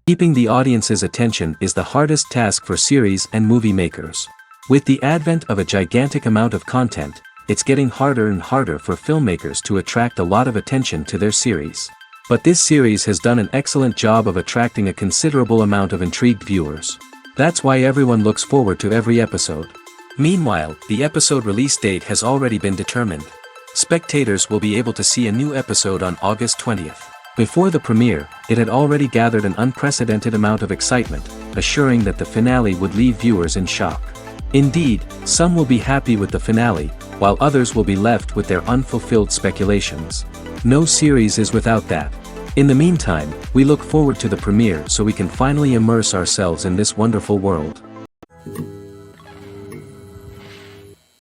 Keeping the audience's attention is the hardest task for series and movie makers. With the advent of a gigantic amount of content, it's getting harder and harder for filmmakers to attract a lot of attention to their series. But this series has done an excellent job of attracting a considerable amount of intrigued viewers. That's why everyone looks forward to every episode. Meanwhile, the episode release date has already been determined. Spectators will be able to see a new episode on August 20th. Before the premiere, it had already gathered an unprecedented amount of excitement, assuring that the finale would leave viewers in shock. Indeed, some will be happy with the finale, while others will be left with their unfulfilled speculations. No series is without that. In the meantime, we look forward to the premiere so we can finally immerse ourselves in this wonderful world.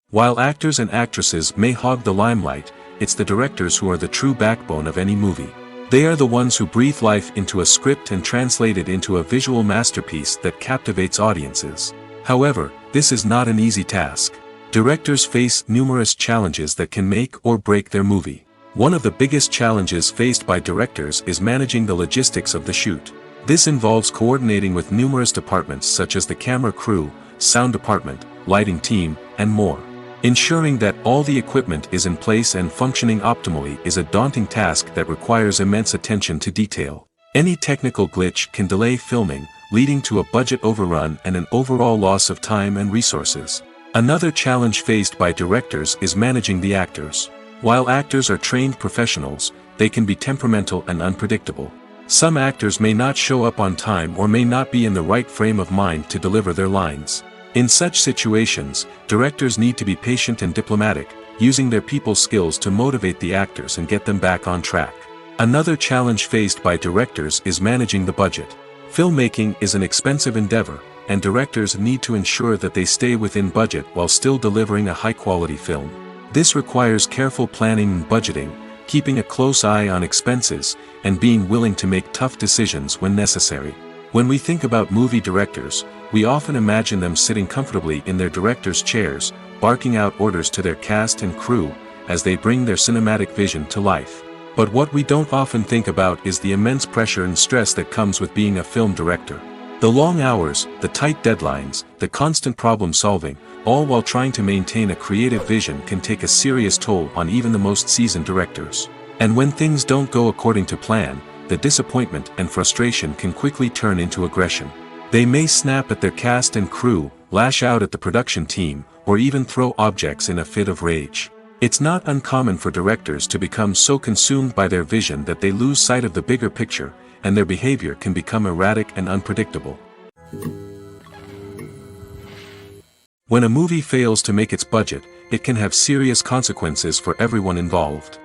While actors and actresses may hog the limelight, it's the directors who are the true backbone of any movie. They are the ones who breathe life into a script and translate it into a visual masterpiece that captivates audiences. However, this is not an easy task. Directors face numerous challenges that can make or break their movie. One of the biggest challenges faced by directors is managing the logistics of the shoot. This involves coordinating with numerous departments such as the camera crew, sound department, lighting team, and more. Ensuring that all the equipment is in place and functioning optimally is a daunting task that requires immense attention to detail. Any technical glitch can delay filming, leading to a budget overrun and an overall loss of time and resources. Another challenge faced by directors is managing the actors. While actors are trained professionals, they can be temperamental and unpredictable. Some actors may not show up on time or may not be in the right frame of mind to deliver their lines. In such situations, directors need to be patient and diplomatic, using their people skills to motivate the actors and get them back on track. Another challenge faced by directors is managing the budget. Filmmaking is an expensive endeavor, and directors need to ensure that they stay within budget while still delivering a high-quality film. This requires careful planning and budgeting, keeping a close eye on expenses, and being willing to make tough decisions when necessary. When we think about movie directors, we often imagine them sitting comfortably in their director's chairs, barking out orders to their cast and crew, as they bring their cinematic vision to life. But what we don't often think about is the immense pressure and stress that comes with being a film director. The long hours, the tight deadlines, the constant problem solving, all while trying to maintain a creative vision can take a serious toll on even the most seasoned directors. And when things don't go according to plan, the disappointment and frustration can quickly turn into aggression. They may snap at their cast and crew, lash out at the production team, or even throw objects in a fit of rage. It's not uncommon for directors to become so consumed by their vision that they lose sight of the bigger picture, and their behavior can become erratic and unpredictable. When a movie fails to make its budget, it can have serious consequences for everyone involved.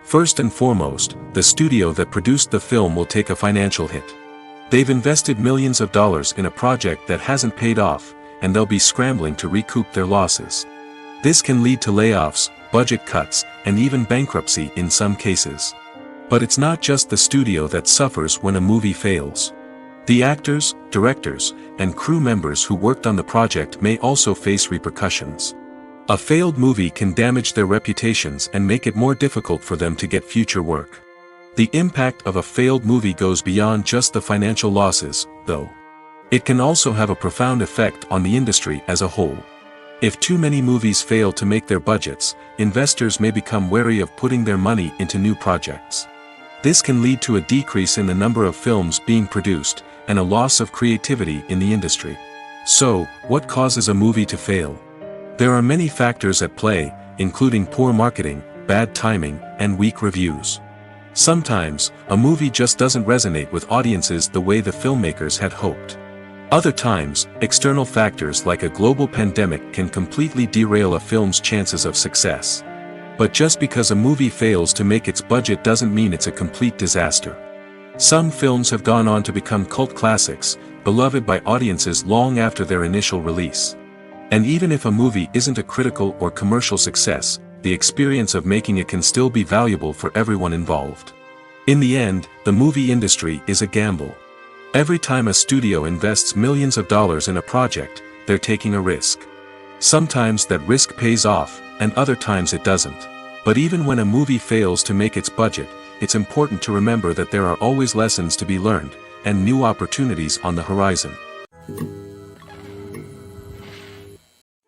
First and foremost, the studio that produced the film will take a financial hit. They've invested millions of dollars in a project that hasn't paid off, and they'll be scrambling to recoup their losses. This can lead to layoffs, budget cuts, and even bankruptcy in some cases. But it's not just the studio that suffers when a movie fails. The actors, directors, and crew members who worked on the project may also face repercussions. A failed movie can damage their reputations and make it more difficult for them to get future work. The impact of a failed movie goes beyond just the financial losses, though. It can also have a profound effect on the industry as a whole. If too many movies fail to make their budgets, investors may become wary of putting their money into new projects. This can lead to a decrease in the number of films being produced, and a loss of creativity in the industry. So, what causes a movie to fail? There are many factors at play, including poor marketing, bad timing, and weak reviews. Sometimes, a movie just doesn't resonate with audiences the way the filmmakers had hoped. Other times, external factors like a global pandemic can completely derail a film's chances of success. But just because a movie fails to make its budget doesn't mean it's a complete disaster. Some films have gone on to become cult classics, beloved by audiences long after their initial release. And even if a movie isn't a critical or commercial success, the experience of making it can still be valuable for everyone involved. In the end, the movie industry is a gamble. Every time a studio invests millions of dollars in a project, they're taking a risk. Sometimes that risk pays off, and other times it doesn't. But even when a movie fails to make its budget, it's important to remember that there are always lessons to be learned, and new opportunities on the horizon.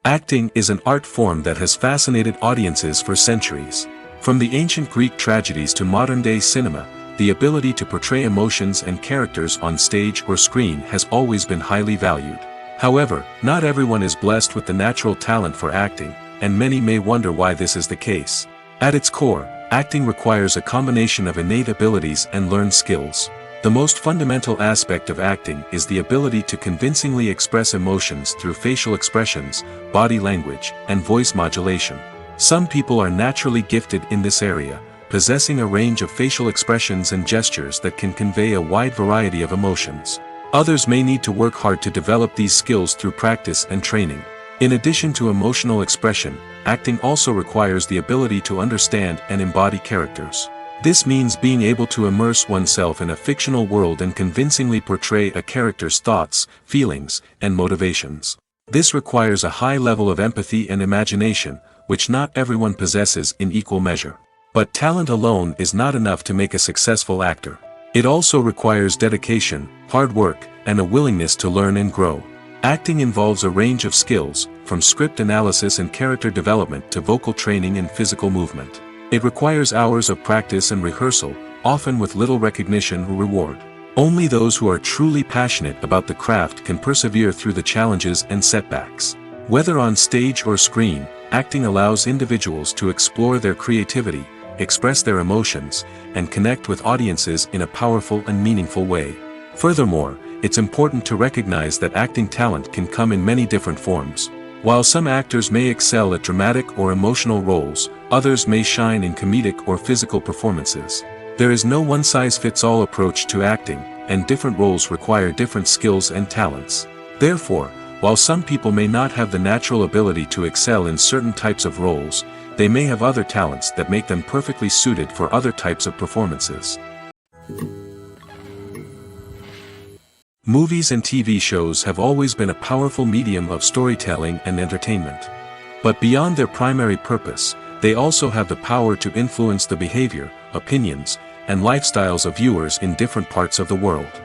Acting is an art form that has fascinated audiences for centuries. From the ancient Greek tragedies to modern-day cinema, the ability to portray emotions and characters on stage or screen has always been highly valued. However, not everyone is blessed with the natural talent for acting, and many may wonder why this is the case. At its core, acting requires a combination of innate abilities and learned skills. The most fundamental aspect of acting is the ability to convincingly express emotions through facial expressions, body language, and voice modulation. Some people are naturally gifted in this area, possessing a range of facial expressions and gestures that can convey a wide variety of emotions. Others may need to work hard to develop these skills through practice and training. In addition to emotional expression, acting also requires the ability to understand and embody characters. This means being able to immerse oneself in a fictional world and convincingly portray a character's thoughts, feelings, and motivations. This requires a high level of empathy and imagination, which not everyone possesses in equal measure. But talent alone is not enough to make a successful actor. It also requires dedication, hard work, and a willingness to learn and grow. Acting involves a range of skills, from script analysis and character development to vocal training and physical movement. It requires hours of practice and rehearsal, often with little recognition or reward. Only those who are truly passionate about the craft can persevere through the challenges and setbacks. Whether on stage or screen, acting allows individuals to explore their creativity, express their emotions, and connect with audiences in a powerful and meaningful way. Furthermore, it's important to recognize that acting talent can come in many different forms. While some actors may excel at dramatic or emotional roles, others may shine in comedic or physical performances. There is no one-size-fits-all approach to acting, and different roles require different skills and talents. Therefore, while some people may not have the natural ability to excel in certain types of roles, they may have other talents that make them perfectly suited for other types of performances. Movies and TV shows have always been a powerful medium of storytelling and entertainment. But beyond their primary purpose, they also have the power to influence the behavior, opinions, and lifestyles of viewers in different parts of the world.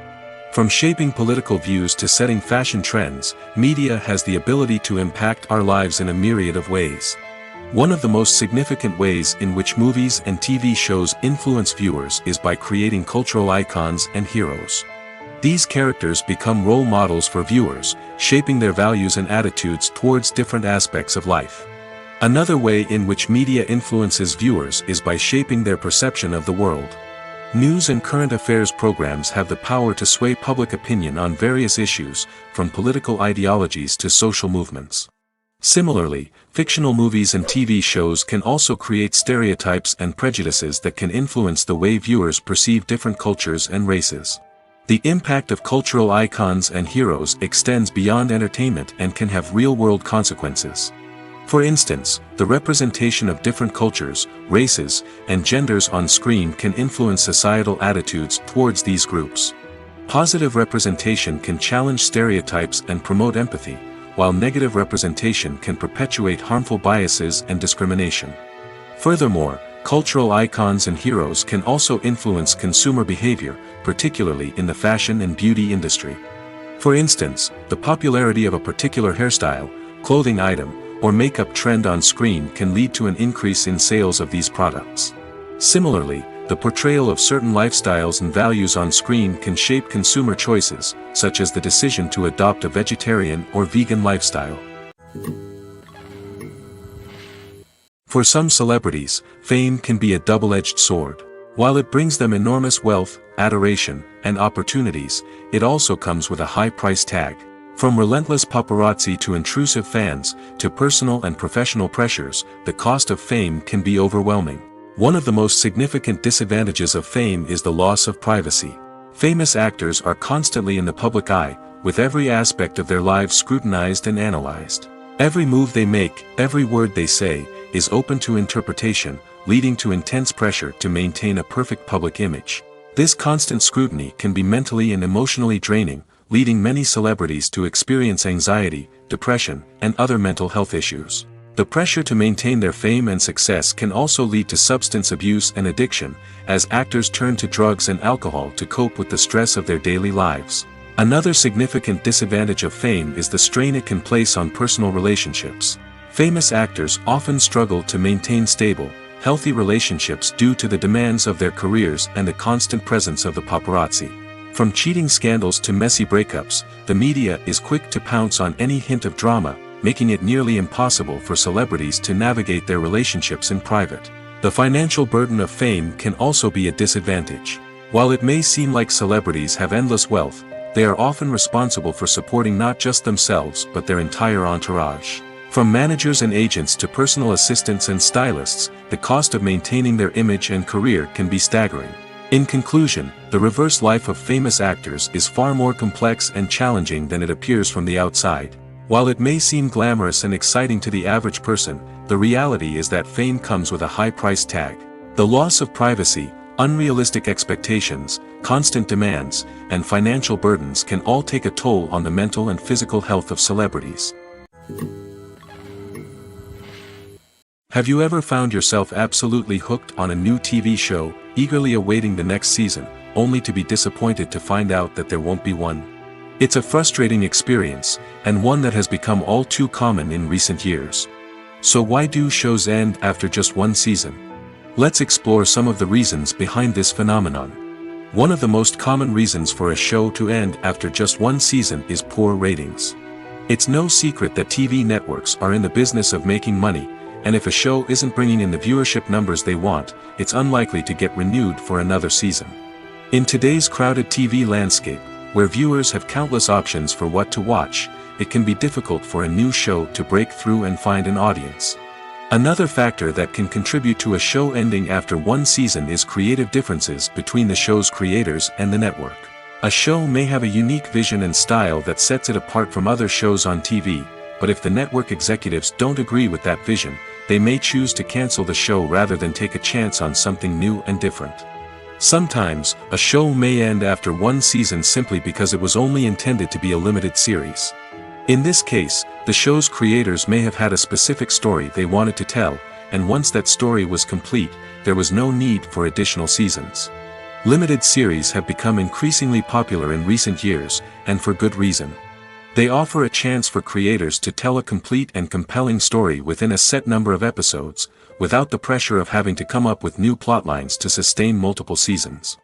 From shaping political views to setting fashion trends, media has the ability to impact our lives in a myriad of ways. One of the most significant ways in which movies and TV shows influence viewers is by creating cultural icons and heroes. These characters become role models for viewers, shaping their values and attitudes towards different aspects of life. Another way in which media influences viewers is by shaping their perception of the world. News and current affairs programs have the power to sway public opinion on various issues, from political ideologies to social movements. Similarly, fictional movies and TV shows can also create stereotypes and prejudices that can influence the way viewers perceive different cultures and races. The impact of cultural icons and heroes extends beyond entertainment and can have real-world consequences. For instance, the representation of different cultures, races, and genders on screen can influence societal attitudes towards these groups. Positive representation can challenge stereotypes and promote empathy, while negative representation can perpetuate harmful biases and discrimination. Furthermore, cultural icons and heroes can also influence consumer behavior, particularly in the fashion and beauty industry. For instance, the popularity of a particular hairstyle, clothing item, or makeup trend on screen can lead to an increase in sales of these products. Similarly, the portrayal of certain lifestyles and values on screen can shape consumer choices, such as the decision to adopt a vegetarian or vegan lifestyle. For some celebrities, fame can be a double-edged sword. While it brings them enormous wealth, adoration, and opportunities, it also comes with a high price tag. From relentless paparazzi to intrusive fans, to personal and professional pressures, the cost of fame can be overwhelming. One of the most significant disadvantages of fame is the loss of privacy. Famous actors are constantly in the public eye, with every aspect of their lives scrutinized and analyzed. Every move they make, every word they say, is open to interpretation, leading to intense pressure to maintain a perfect public image. This constant scrutiny can be mentally and emotionally draining, leading many celebrities to experience anxiety, depression, and other mental health issues. The pressure to maintain their fame and success can also lead to substance abuse and addiction, as actors turn to drugs and alcohol to cope with the stress of their daily lives. Another significant disadvantage of fame is the strain it can place on personal relationships. Famous actors often struggle to maintain stable, healthy relationships due to the demands of their careers and the constant presence of the paparazzi. From cheating scandals to messy breakups, the media is quick to pounce on any hint of drama, making it nearly impossible for celebrities to navigate their relationships in private. The financial burden of fame can also be a disadvantage. While it may seem like celebrities have endless wealth, they are often responsible for supporting not just themselves but their entire entourage. From managers and agents to personal assistants and stylists, the cost of maintaining their image and career can be staggering. In conclusion, the reverse life of famous actors is far more complex and challenging than it appears from the outside. While it may seem glamorous and exciting to the average person, the reality is that fame comes with a high price tag. The loss of privacy, unrealistic expectations, constant demands, and financial burdens can all take a toll on the mental and physical health of celebrities. Have you ever found yourself absolutely hooked on a new TV show, eagerly awaiting the next season, only to be disappointed to find out that there won't be one? It's a frustrating experience, and one that has become all too common in recent years. So why do shows end after just one season? Let's explore some of the reasons behind this phenomenon. One of the most common reasons for a show to end after just one season is poor ratings. It's no secret that TV networks are in the business of making money, and if a show isn't bringing in the viewership numbers they want, it's unlikely to get renewed for another season. In today's crowded TV landscape, where viewers have countless options for what to watch, it can be difficult for a new show to break through and find an audience. Another factor that can contribute to a show ending after one season is creative differences between the show's creators and the network. A show may have a unique vision and style that sets it apart from other shows on TV, but if the network executives don't agree with that vision, they may choose to cancel the show rather than take a chance on something new and different. Sometimes, a show may end after one season simply because it was only intended to be a limited series. In this case, the show's creators may have had a specific story they wanted to tell, and once that story was complete, there was no need for additional seasons. Limited series have become increasingly popular in recent years, and for good reason. They offer a chance for creators to tell a complete and compelling story within a set number of episodes, without the pressure of having to come up with new plotlines to sustain multiple seasons.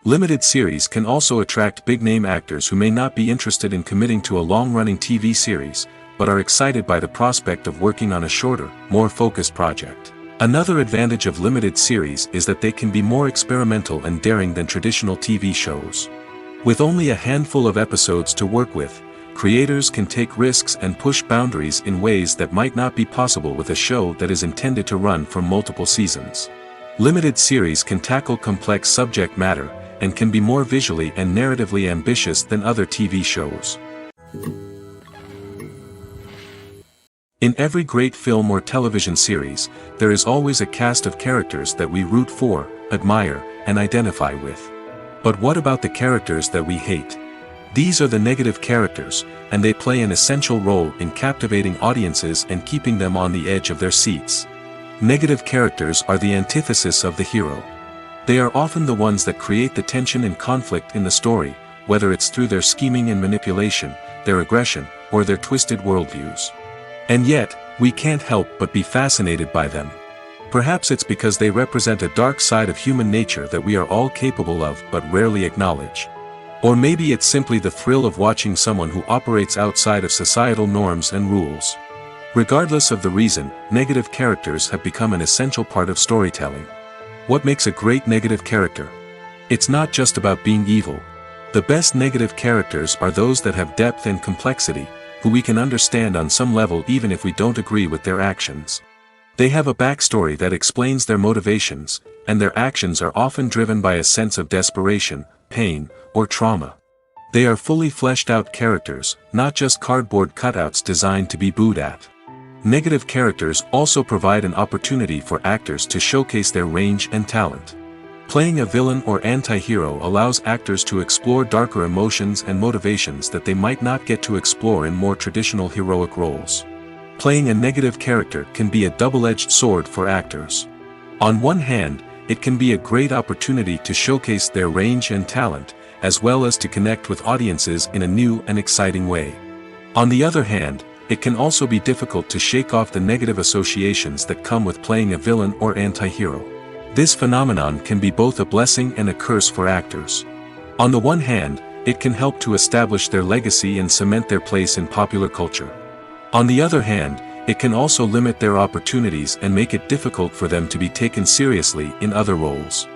Limited series can also attract big-name actors who may not be interested in committing to a long-running TV series, but are excited by the prospect of working on a shorter, more focused project. Another advantage of limited series is that they can be more experimental and daring than traditional TV shows. With only a handful of episodes to work with, creators can take risks and push boundaries in ways that might not be possible with a show that is intended to run for multiple seasons. Limited series can tackle complex subject matter, and can be more visually and narratively ambitious than other TV shows. In every great film or television series, there is always a cast of characters that we root for, admire, and identify with. But what about the characters that we hate? These are the negative characters, and they play an essential role in captivating audiences and keeping them on the edge of their seats. Negative characters are the antithesis of the hero. They are often the ones that create the tension and conflict in the story, whether it's through their scheming and manipulation, their aggression, or their twisted worldviews. And yet, we can't help but be fascinated by them. Perhaps it's because they represent a dark side of human nature that we are all capable of but rarely acknowledge. Or maybe it's simply the thrill of watching someone who operates outside of societal norms and rules. Regardless of the reason, negative characters have become an essential part of storytelling. What makes a great negative character? It's not just about being evil. The best negative characters are those that have depth and complexity, who we can understand on some level even if we don't agree with their actions. They have a backstory that explains their motivations, and their actions are often driven by a sense of desperation, pain, or trauma. They are fully fleshed out characters, not just cardboard cutouts designed to be booed at. Negative characters also provide an opportunity for actors to showcase their range and talent. Playing a villain or anti-hero allows actors to explore darker emotions and motivations that they might not get to explore in more traditional heroic roles. playing a negative character can be a double-edged sword for actors. On one hand, it can be a great opportunity to showcase their range and talent, as well as to connect with audiences in a new and exciting way. On the other hand, it can also be difficult to shake off the negative associations that come with playing a villain or anti-hero. This phenomenon can be both a blessing and a curse for actors. On the one hand, it can help to establish their legacy and cement their place in popular culture. On the other hand, it can also limit their opportunities and make it difficult for them to be taken seriously in other roles.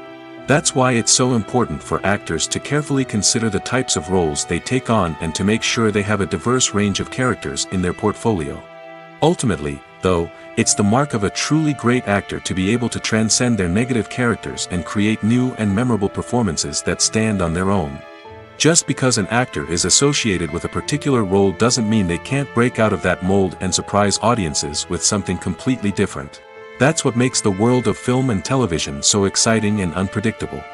That's why it's so important for actors to carefully consider the types of roles they take on and to make sure they have a diverse range of characters in their portfolio. Ultimately, though, it's the mark of a truly great actor to be able to transcend their negative characters and create new and memorable performances that stand on their own. Just because an actor is associated with a particular role doesn't mean they can't break out of that mold and surprise audiences with something completely different. That's what makes the world of film and television so exciting and unpredictable.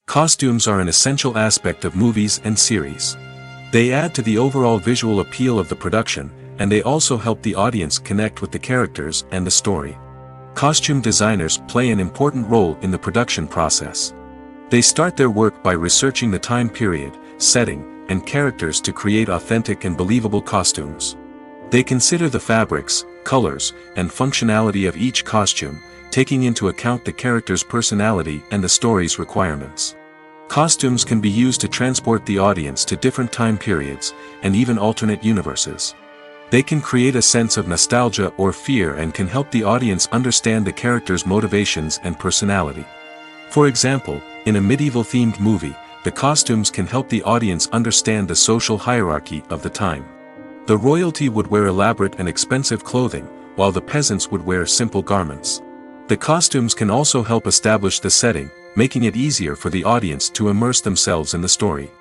Costumes are an essential aspect of movies and series. They add to the overall visual appeal of the production, and they also help the audience connect with the characters and the story. Costume designers play an important role in the production process. They start their work by researching the time period, setting, and characters to create authentic and believable costumes. They consider the fabrics, colors, and functionality of each costume, taking into account the character's personality and the story's requirements. Costumes can be used to transport the audience to different time periods, and even alternate universes. They can create a sense of nostalgia or fear and can help the audience understand the character's motivations and personality. For example, in a medieval-themed movie, the costumes can help the audience understand the social hierarchy of the time. The royalty would wear elaborate and expensive clothing, while the peasants would wear simple garments. The costumes can also help establish the setting, making it easier for the audience to immerse themselves in the story.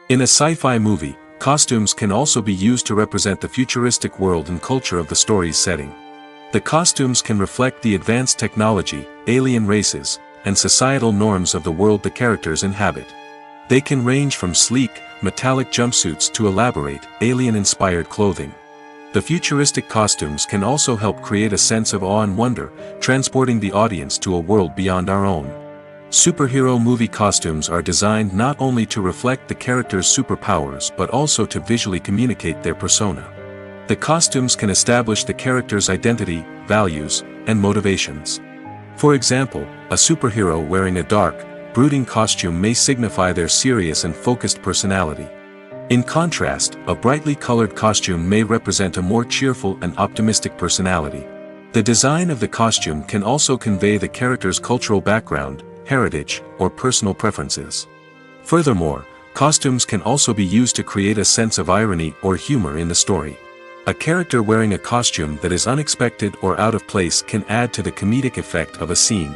In a sci-fi movie, costumes can also be used to represent the futuristic world and culture of the story's setting. The costumes can reflect the advanced technology, alien races, and societal norms of the world the characters inhabit. They can range from sleek, metallic jumpsuits to elaborate, alien-inspired clothing. The futuristic costumes can also help create a sense of awe and wonder, transporting the audience to a world beyond our own. Superhero movie costumes are designed not only to reflect the character's superpowers but also to visually communicate their persona. The costumes can establish the character's identity, values, and motivations. For example, a superhero wearing a dark, brooding costume may signify their serious and focused personality. In contrast, a brightly colored costume may represent a more cheerful and optimistic personality. The design of the costume can also convey the character's cultural background, heritage, or personal preferences. Furthermore, costumes can also be used to create a sense of irony or humor in the story. A character wearing a costume that is unexpected or out of place can add to the comedic effect of a scene.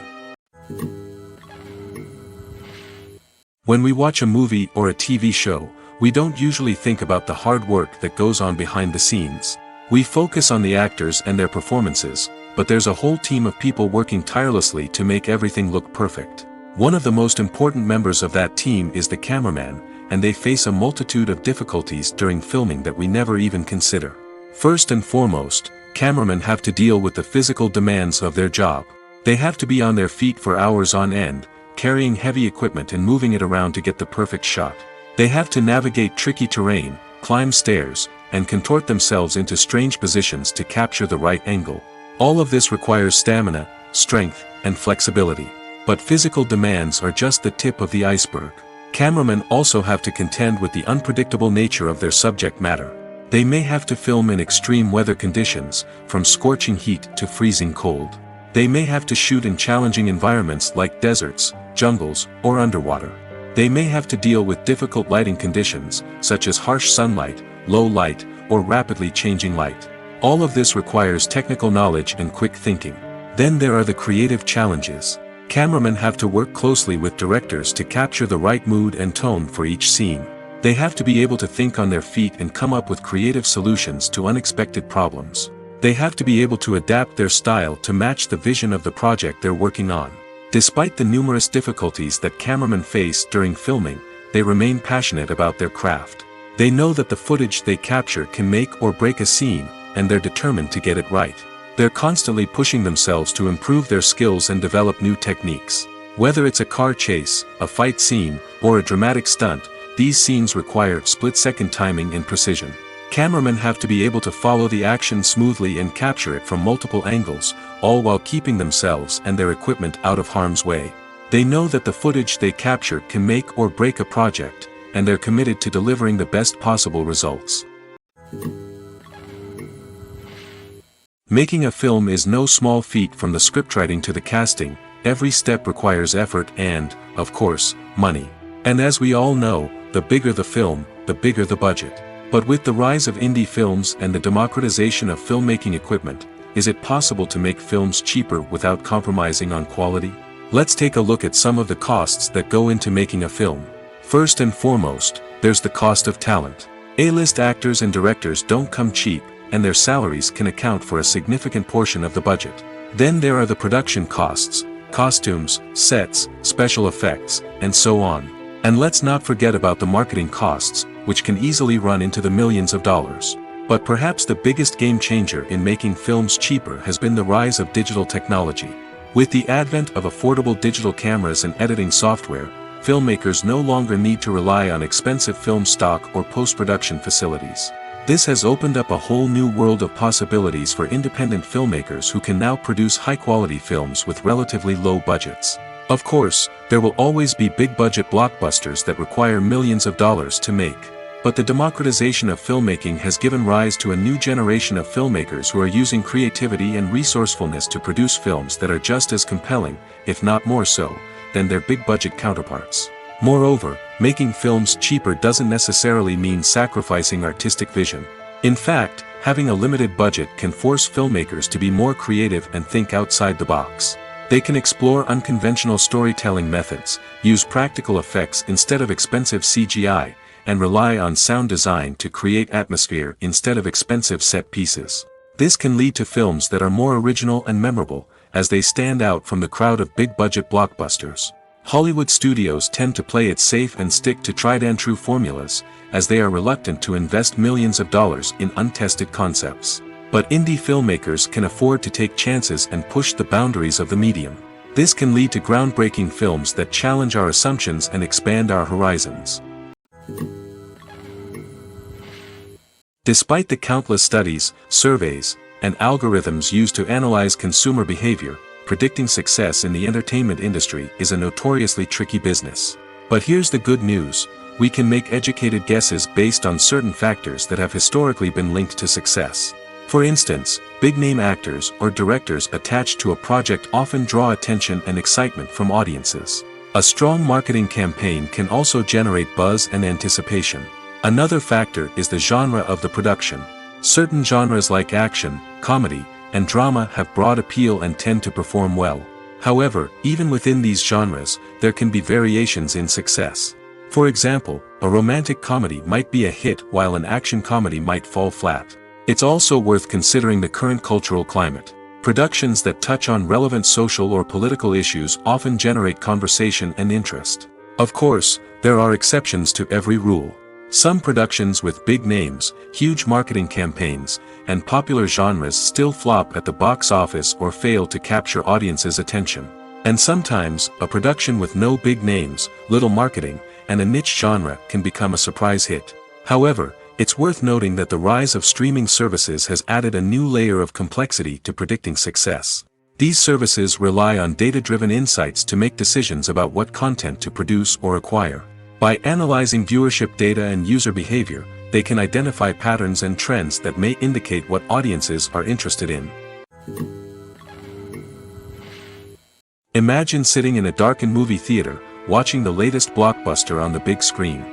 When we watch a movie or a TV show, we don't usually think about the hard work that goes on behind the scenes. We focus on the actors and their performances, but there's a whole team of people working tirelessly to make everything look perfect. One of the most important members of that team is the cameraman, and they face a multitude of difficulties during filming that we never even consider. First and foremost, cameramen have to deal with the physical demands of their job. They have to be on their feet for hours on end, carrying heavy equipment and moving it around to get the perfect shot. They have to navigate tricky terrain, climb stairs, and contort themselves into strange positions to capture the right angle. All of this requires stamina, strength, and flexibility. But physical demands are just the tip of the iceberg. Cameramen also have to contend with the unpredictable nature of their subject matter. They may have to film in extreme weather conditions, from scorching heat to freezing cold. They may have to shoot in challenging environments like deserts, jungles, or underwater. They may have to deal with difficult lighting conditions, such as harsh sunlight, low light, or rapidly changing light. All of this requires technical knowledge and quick thinking. Then there are the creative challenges. Cameramen have to work closely with directors to capture the right mood and tone for each scene. They have to be able to think on their feet and come up with creative solutions to unexpected problems. They have to be able to adapt their style to match the vision of the project they're working on. Despite the numerous difficulties that cameramen face during filming, they remain passionate about their craft. They know that the footage they capture can make or break a scene, and they're determined to get it right. They're constantly pushing themselves to improve their skills and develop new techniques. Whether it's a car chase, a fight scene, or a dramatic stunt, these scenes require split-second timing and precision. Cameramen have to be able to follow the action smoothly and capture it from multiple angles, all while keeping themselves and their equipment out of harm's way. They know that the footage they capture can make or break a project, and they're committed to delivering the best possible results. Making a film is no small feat. From the scriptwriting to the casting, every step requires effort and, of course, money. And as we all know, the bigger the film, the bigger the budget. But with the rise of indie films and the democratization of filmmaking equipment, is it possible to make films cheaper without compromising on quality? Let's take a look at some of the costs that go into making a film. First and foremost, there's the cost of talent. A-list actors and directors don't come cheap, and their salaries can account for a significant portion of the budget. Then there are the production costs, costumes, sets, special effects, and so on. And let's not forget about the marketing costs, which can easily run into the millions of dollars. But perhaps the biggest game changer in making films cheaper has been the rise of digital technology. With the advent of affordable digital cameras and editing software, filmmakers no longer need to rely on expensive film stock or post-production facilities. This has opened up a whole new world of possibilities for independent filmmakers who can now produce high-quality films with relatively low budgets. Of course, there will always be big-budget blockbusters that require millions of dollars to make. But the democratization of filmmaking has given rise to a new generation of filmmakers who are using creativity and resourcefulness to produce films that are just as compelling, if not more so, than their big-budget counterparts. Moreover, making films cheaper doesn't necessarily mean sacrificing artistic vision. In fact, having a limited budget can force filmmakers to be more creative and think outside the box. They can explore unconventional storytelling methods, use practical effects instead of expensive CGI, and rely on sound design to create atmosphere instead of expensive set pieces. This can lead to films that are more original and memorable, as they stand out from the crowd of big-budget blockbusters. Hollywood studios tend to play it safe and stick to tried-and-true formulas, as they are reluctant to invest millions of dollars in untested concepts. But indie filmmakers can afford to take chances and push the boundaries of the medium. This can lead to groundbreaking films that challenge our assumptions and expand our horizons. Despite the countless studies, surveys, and algorithms used to analyze consumer behavior, predicting success in the entertainment industry is a notoriously tricky business. But here's the good news: we can make educated guesses based on certain factors that have historically been linked to success. For instance, big-name actors or directors attached to a project often draw attention and excitement from audiences. A strong marketing campaign can also generate buzz and anticipation. Another factor is the genre of the production. Certain genres like action, comedy, and drama have broad appeal and tend to perform well. However, even within these genres, there can be variations in success. For example, a romantic comedy might be a hit while an action comedy might fall flat. It's also worth considering the current cultural climate. Productions that touch on relevant social or political issues often generate conversation and interest. Of course, there are exceptions to every rule. Some productions with big names, huge marketing campaigns, and popular genres still flop at the box office or fail to capture audiences' attention. And sometimes, a production with no big names, little marketing, and a niche genre can become a surprise hit. However, it's worth noting that the rise of streaming services has added a new layer of complexity to predicting success. These services rely on data-driven insights to make decisions about what content to produce or acquire. By analyzing viewership data and user behavior, they can identify patterns and trends that may indicate what audiences are interested in. Imagine sitting in a darkened movie theater, watching the latest blockbuster on the big screen.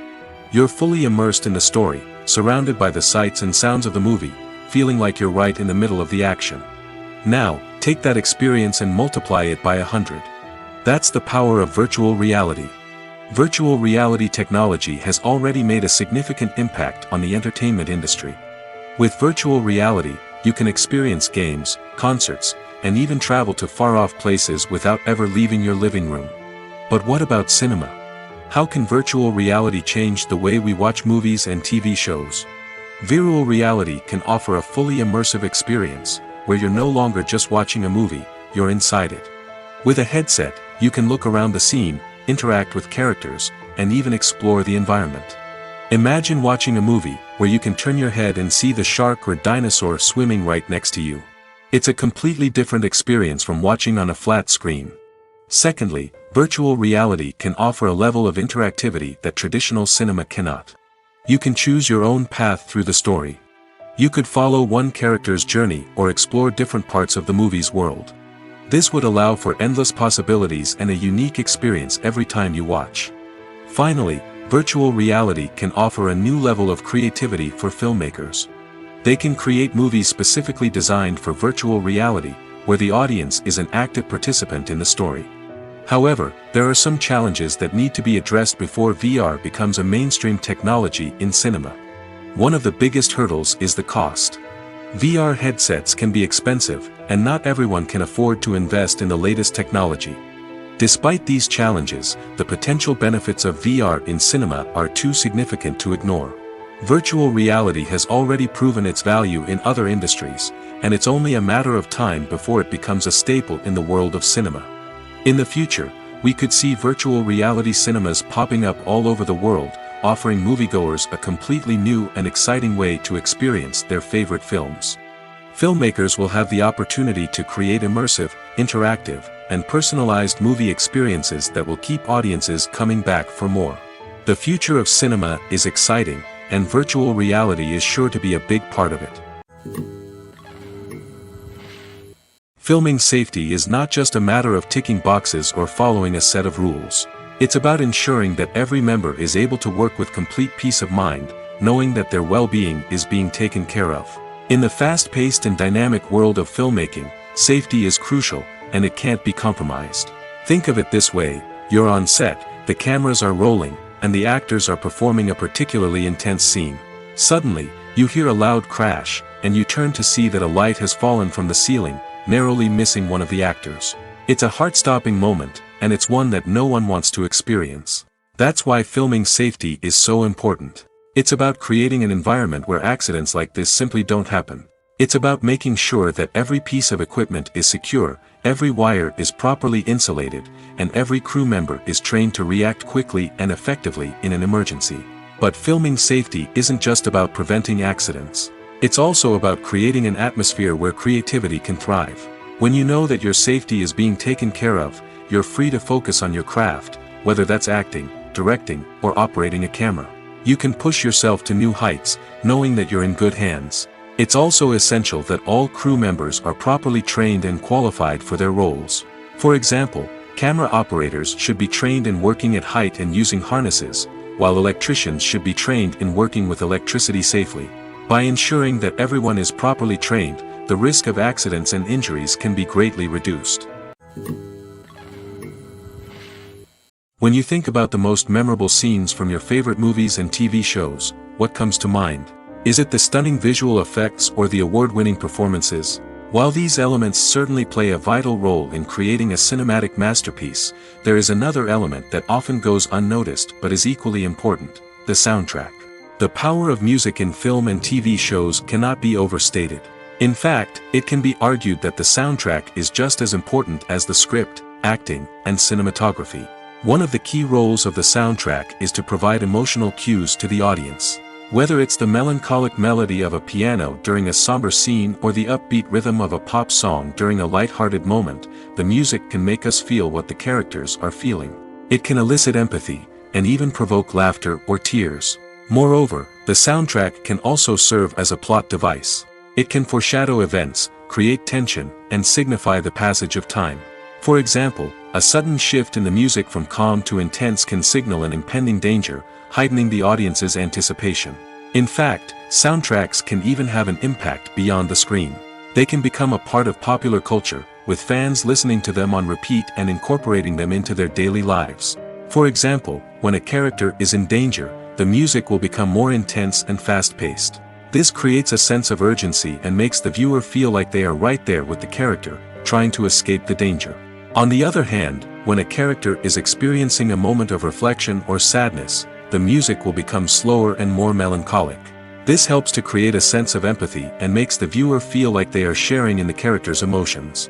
You're fully immersed in the story, surrounded by the sights and sounds of the movie, feeling like you're right in the middle of the action. Now, take that experience and multiply it by 100. That's the power of virtual reality. Virtual reality technology has already made a significant impact on the entertainment industry. With virtual reality, you can experience games, concerts, and even travel to far-off places without ever leaving your living room. But what about cinema? How can virtual reality change the way we watch movies and TV shows? Virtual reality can offer a fully immersive experience, where you're no longer just watching a movie, you're inside it. With a headset, you can look around the scene, interact with characters, and even explore the environment. Imagine watching a movie, where you can turn your head and see the shark or dinosaur swimming right next to you. It's a completely different experience from watching on a flat screen. Secondly, virtual reality can offer a level of interactivity that traditional cinema cannot. You can choose your own path through the story. You could follow one character's journey or explore different parts of the movie's world. This would allow for endless possibilities and a unique experience every time you watch. Finally, virtual reality can offer a new level of creativity for filmmakers. They can create movies specifically designed for virtual reality, where the audience is an active participant in the story. However, there are some challenges that need to be addressed before VR becomes a mainstream technology in cinema. One of the biggest hurdles is the cost. VR headsets can be expensive, and not everyone can afford to invest in the latest technology. Despite these challenges, the potential benefits of VR in cinema are too significant to ignore. Virtual reality has already proven its value in other industries, and it's only a matter of time before it becomes a staple in the world of cinema. In the future, we could see virtual reality cinemas popping up all over the world, offering moviegoers a completely new and exciting way to experience their favorite films. Filmmakers will have the opportunity to create immersive, interactive, and personalized movie experiences that will keep audiences coming back for more. The future of cinema is exciting, and virtual reality is sure to be a big part of it. Filming safety is not just a matter of ticking boxes or following a set of rules. It's about ensuring that every member is able to work with complete peace of mind, knowing that their well-being is being taken care of. In the fast-paced and dynamic world of filmmaking, safety is crucial, and it can't be compromised. Think of it this way: you're on set, the cameras are rolling, and the actors are performing a particularly intense scene. Suddenly, you hear a loud crash, and you turn to see that a light has fallen from the ceiling, narrowly missing one of the actors. It's a heart-stopping moment, and it's one that no one wants to experience. That's why filming safety is so important. It's about creating an environment where accidents like this simply don't happen. It's about making sure that every piece of equipment is secure, every wire is properly insulated, and every crew member is trained to react quickly and effectively in an emergency. But filming safety isn't just about preventing accidents. It's also about creating an atmosphere where creativity can thrive. When you know that your safety is being taken care of, you're free to focus on your craft, whether that's acting, directing, or operating a camera. You can push yourself to new heights, knowing that you're in good hands. It's also essential that all crew members are properly trained and qualified for their roles. For example, camera operators should be trained in working at height and using harnesses, while electricians should be trained in working with electricity safely. By ensuring that everyone is properly trained, the risk of accidents and injuries can be greatly reduced. When you think about the most memorable scenes from your favorite movies and TV shows, what comes to mind? Is it the stunning visual effects or the award-winning performances? While these elements certainly play a vital role in creating a cinematic masterpiece, there is another element that often goes unnoticed but is equally important: the soundtrack. The power of music in film and TV shows cannot be overstated. In fact, it can be argued that the soundtrack is just as important as the script, acting, and cinematography. One of the key roles of the soundtrack is to provide emotional cues to the audience. Whether it's the melancholic melody of a piano during a somber scene or the upbeat rhythm of a pop song during a light-hearted moment, the music can make us feel what the characters are feeling. It can elicit empathy, and even provoke laughter or tears. Moreover, the soundtrack can also serve as a plot device. It can foreshadow events, create tension, and signify the passage of time. For example, a sudden shift in the music from calm to intense can signal an impending danger, heightening the audience's anticipation. In fact, soundtracks can even have an impact beyond the screen. They can become a part of popular culture, with fans listening to them on repeat and incorporating them into their daily lives. For example, when a character is in danger, the music will become more intense and fast-paced. This creates a sense of urgency and makes the viewer feel like they are right there with the character, trying to escape the danger. On the other hand, when a character is experiencing a moment of reflection or sadness, the music will become slower and more melancholic. This helps to create a sense of empathy and makes the viewer feel like they are sharing in the character's emotions.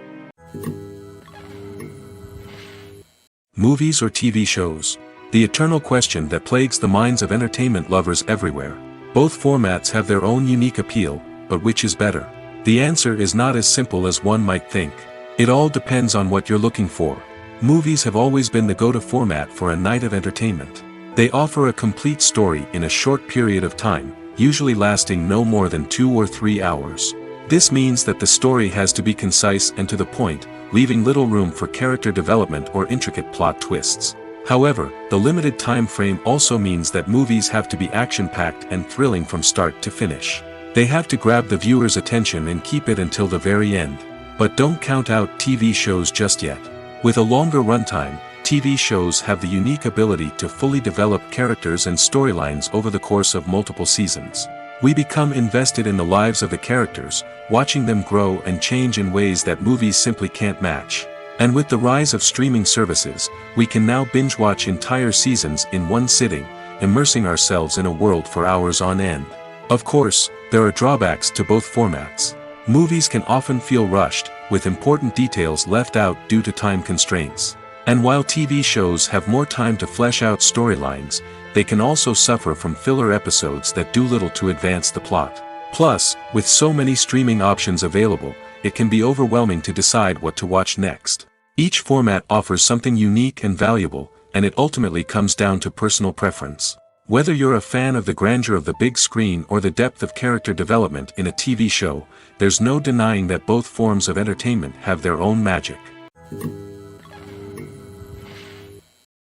Movies or TV shows? The eternal question that plagues the minds of entertainment lovers everywhere. Both formats have their own unique appeal, but which is better? The answer is not as simple as one might think. It all depends on what you're looking for. Movies have always been the go-to format for a night of entertainment. They offer a complete story in a short period of time, usually lasting no more than 2 or 3 hours. This means that the story has to be concise and to the point, leaving little room for character development or intricate plot twists. However, the limited time frame also means that movies have to be action-packed and thrilling from start to finish. They have to grab the viewer's attention and keep it until the very end. But don't count out TV shows just yet. With a longer runtime, TV shows have the unique ability to fully develop characters and storylines over the course of multiple seasons. We become invested in the lives of the characters, watching them grow and change in ways that movies simply can't match. And with the rise of streaming services, we can now binge-watch entire seasons in one sitting, immersing ourselves in a world for hours on end. Of course, there are drawbacks to both formats. Movies can often feel rushed, with important details left out due to time constraints. And while TV shows have more time to flesh out storylines, they can also suffer from filler episodes that do little to advance the plot. Plus, with so many streaming options available, it can be overwhelming to decide what to watch next. Each format offers something unique and valuable, and it ultimately comes down to personal preference. Whether you're a fan of the grandeur of the big screen or the depth of character development in a TV show, there's no denying that both forms of entertainment have their own magic.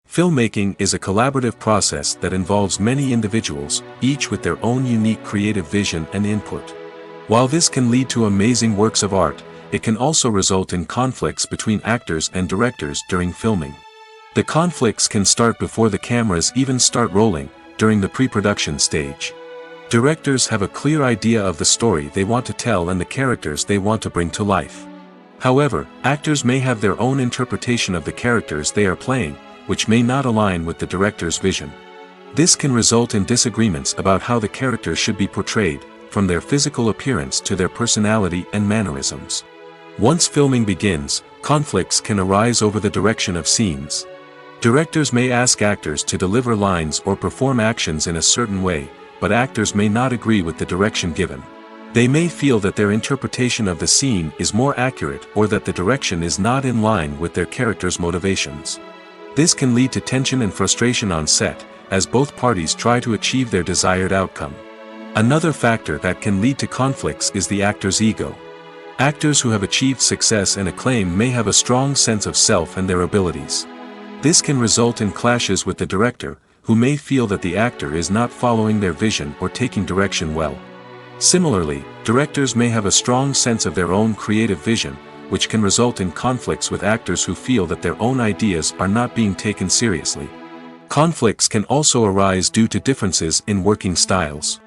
Filmmaking is a collaborative process that involves many individuals, each with their own unique creative vision and input. While this can lead to amazing works of art, it can also result in conflicts between actors and directors during filming. The conflicts can start before the cameras even start rolling, during the pre-production stage. Directors have a clear idea of the story they want to tell and the characters they want to bring to life. However, actors may have their own interpretation of the characters they are playing, which may not align with the director's vision. This can result in disagreements about how the characters should be portrayed, from their physical appearance to their personality and mannerisms. Once filming begins, conflicts can arise over the direction of scenes. Directors may ask actors to deliver lines or perform actions in a certain way, but actors may not agree with the direction given. They may feel that their interpretation of the scene is more accurate or that the direction is not in line with their character's motivations. This can lead to tension and frustration on set, as both parties try to achieve their desired outcome. Another factor that can lead to conflicts is the actor's ego. Actors who have achieved success and acclaim may have a strong sense of self and their abilities. This can result in clashes with the director, who may feel that the actor is not following their vision or taking direction well. Similarly, directors may have a strong sense of their own creative vision, which can result in conflicts with actors who feel that their own ideas are not being taken seriously. Conflicts can also arise due to differences in working styles.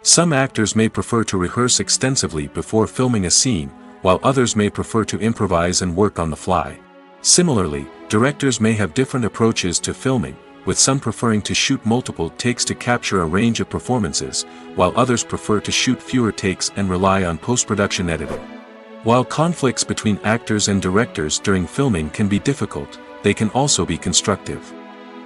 Some actors may prefer to rehearse extensively before filming a scene, while others may prefer to improvise and work on the fly. Similarly, directors may have different approaches to filming, with some preferring to shoot multiple takes to capture a range of performances, while others prefer to shoot fewer takes and rely on post-production editing. While conflicts between actors and directors during filming can be difficult, they can also be constructive.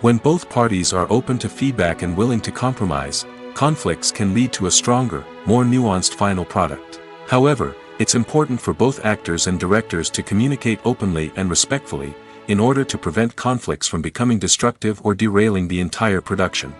When both parties are open to feedback and willing to compromise, conflicts can lead to a stronger, more nuanced final product. However, it's important for both actors and directors to communicate openly and respectfully, in order to prevent conflicts from becoming destructive or derailing the entire production.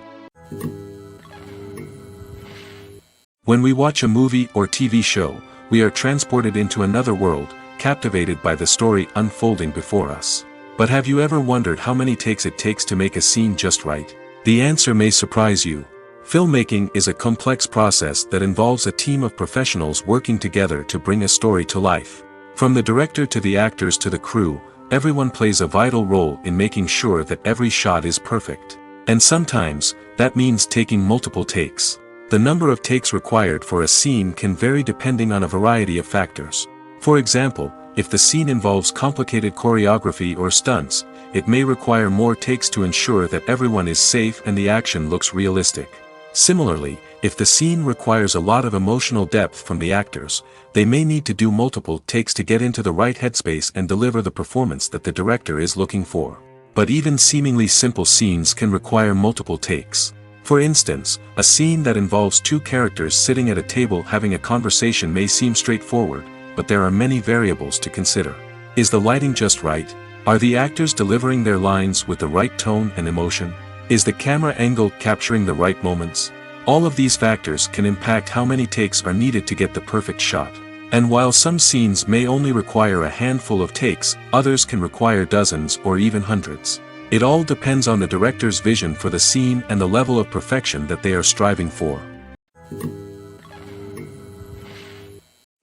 When we watch a movie or TV show, we are transported into another world, captivated by the story unfolding before us. But have you ever wondered how many takes it takes to make a scene just right? The answer may surprise you. Filmmaking is a complex process that involves a team of professionals working together to bring a story to life. From the director to the actors to the crew, everyone plays a vital role in making sure that every shot is perfect. And sometimes, that means taking multiple takes. The number of takes required for a scene can vary depending on a variety of factors. For example, if the scene involves complicated choreography or stunts, it may require more takes to ensure that everyone is safe and the action looks realistic. Similarly, if the scene requires a lot of emotional depth from the actors, they may need to do multiple takes to get into the right headspace and deliver the performance that the director is looking for. But even seemingly simple scenes can require multiple takes. For instance, a scene that involves two characters sitting at a table having a conversation may seem straightforward, but there are many variables to consider. Is the lighting just right? Are the actors delivering their lines with the right tone and emotion? Is the camera angle capturing the right moments? All of these factors can impact how many takes are needed to get the perfect shot. And while some scenes may only require a handful of takes, others can require dozens or even hundreds. It all depends on the director's vision for the scene and the level of perfection that they are striving for.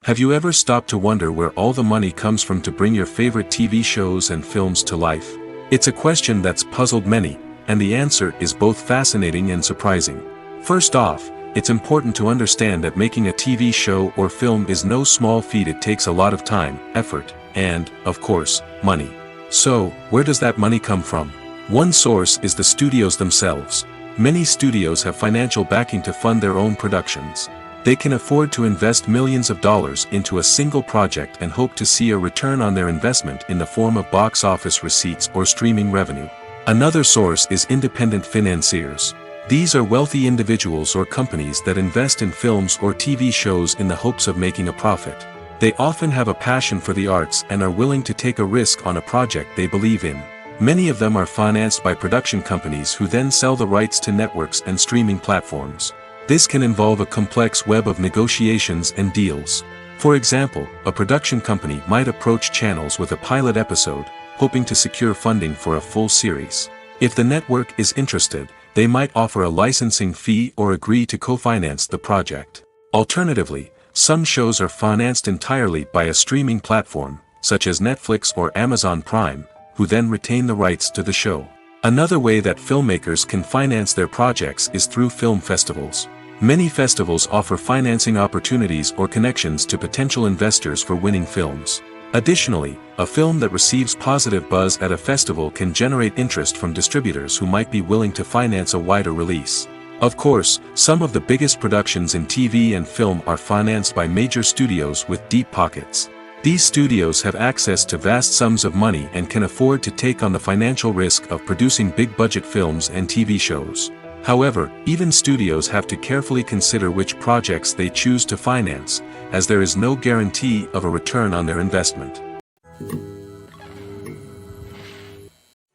Have you ever stopped to wonder where all the money comes from to bring your favorite TV shows and films to life? It's a question that's puzzled many, and the answer is both fascinating and surprising. First off, it's important to understand that making a TV show or film is no small feat. It takes a lot of time, effort, and, of course, money. So, where does that money come from? One source is the studios themselves. Many studios have financial backing to fund their own productions. They can afford to invest millions of dollars into a single project and hope to see a return on their investment in the form of box office receipts or streaming revenue. Another source is independent financiers. These are wealthy individuals or companies that invest in films or TV shows in the hopes of making a profit. They often have a passion for the arts and are willing to take a risk on a project they believe in. Many of them are financed by production companies who then sell the rights to networks and streaming platforms. This can involve a complex web of negotiations and deals. For example, a production company might approach channels with a pilot episode, hoping to secure funding for a full series. If the network is interested, they might offer a licensing fee or agree to co-finance the project. Alternatively, some shows are financed entirely by a streaming platform, such as Netflix or Amazon Prime, who then retain the rights to the show. Another way that filmmakers can finance their projects is through film festivals. Many festivals offer financing opportunities or connections to potential investors for winning films. Additionally, a film that receives positive buzz at a festival can generate interest from distributors who might be willing to finance a wider release. Of course, some of the biggest productions in TV and film are financed by major studios with deep pockets. These studios have access to vast sums of money and can afford to take on the financial risk of producing big-budget films and TV shows. However, even studios have to carefully consider which projects they choose to finance, as there is no guarantee of a return on their investment.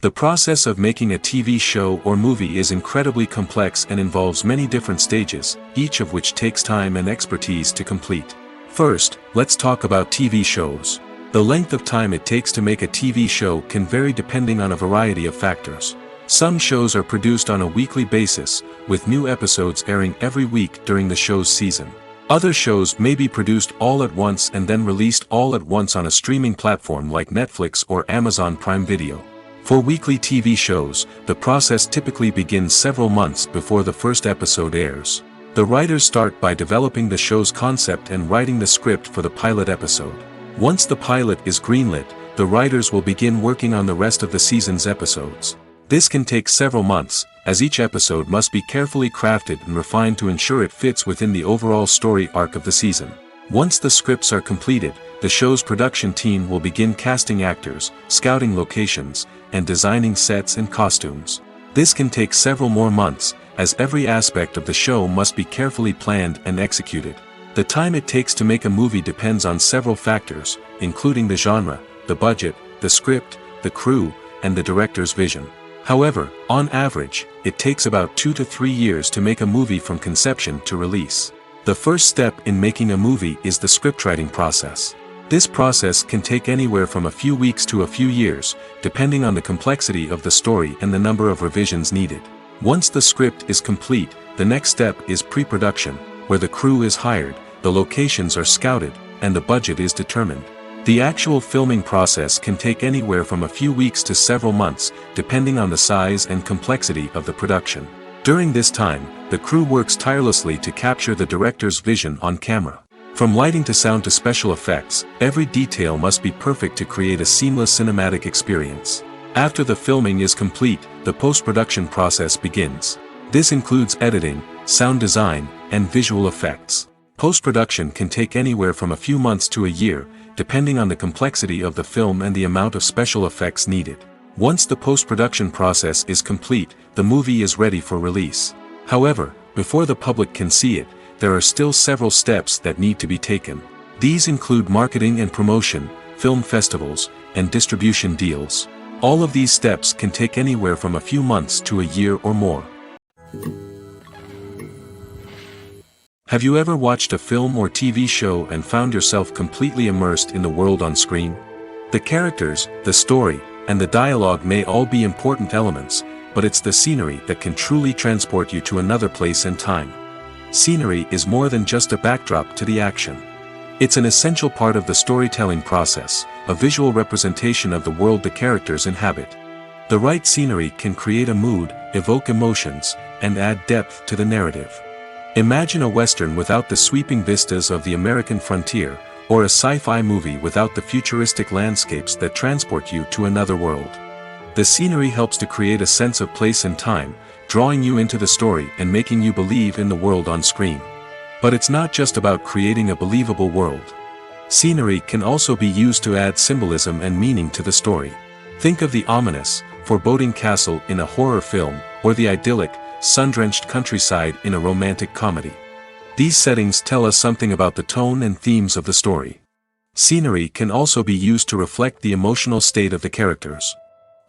The process of making a TV show or movie is incredibly complex and involves many different stages, each of which takes time and expertise to complete. First, let's talk about TV shows. The length of time it takes to make a TV show can vary depending on a variety of factors. Some shows are produced on a weekly basis, with new episodes airing every week during the show's season. Other shows may be produced all at once and then released all at once on a streaming platform like Netflix or Amazon Prime Video. For weekly TV shows, the process typically begins several months before the first episode airs. The writers start by developing the show's concept and writing the script for the pilot episode. Once the pilot is greenlit, the writers will begin working on the rest of the season's episodes. This can take several months, as each episode must be carefully crafted and refined to ensure it fits within the overall story arc of the season. Once the scripts are completed, the show's production team will begin casting actors, scouting locations, and designing sets and costumes. This can take several more months, as every aspect of the show must be carefully planned and executed. The time it takes to make a movie depends on several factors, including the genre, the budget, the script, the crew, and the director's vision. However, on average, it takes about 2 to 3 years to make a movie from conception to release. The first step in making a movie is the scriptwriting process. This process can take anywhere from a few weeks to a few years, depending on the complexity of the story and the number of revisions needed. Once the script is complete, the next step is pre-production, where the crew is hired, the locations are scouted, and the budget is determined. The actual filming process can take anywhere from a few weeks to several months, depending on the size and complexity of the production. During this time, the crew works tirelessly to capture the director's vision on camera. From lighting to sound to special effects, every detail must be perfect to create a seamless cinematic experience. After the filming is complete, the post-production process begins. This includes editing, sound design, and visual effects. Post-production can take anywhere from a few months to a year, depending on the complexity of the film and the amount of special effects needed. Once the post-production process is complete, the movie is ready for release. However, before the public can see it, there are still several steps that need to be taken. These include marketing and promotion, film festivals, and distribution deals. All of these steps can take anywhere from a few months to a year or more. Have you ever watched a film or TV show and found yourself completely immersed in the world on screen? The characters, the story, and the dialogue may all be important elements, but it's the scenery that can truly transport you to another place and time. Scenery is more than just a backdrop to the action. It's an essential part of the storytelling process, a visual representation of the world the characters inhabit. The right scenery can create a mood, evoke emotions, and add depth to the narrative. Imagine a Western without the sweeping vistas of the American frontier, or a sci-fi movie without the futuristic landscapes that transport you to another world. The scenery helps to create a sense of place and time, drawing you into the story and making you believe in the world on screen. But it's not just about creating a believable world. Scenery can also be used to add symbolism and meaning to the story. Think of the ominous, foreboding castle in a horror film, or the idyllic, sun-drenched countryside in a romantic comedy. These settings tell us something about the tone and themes of the story. Scenery can also be used to reflect the emotional state of the characters.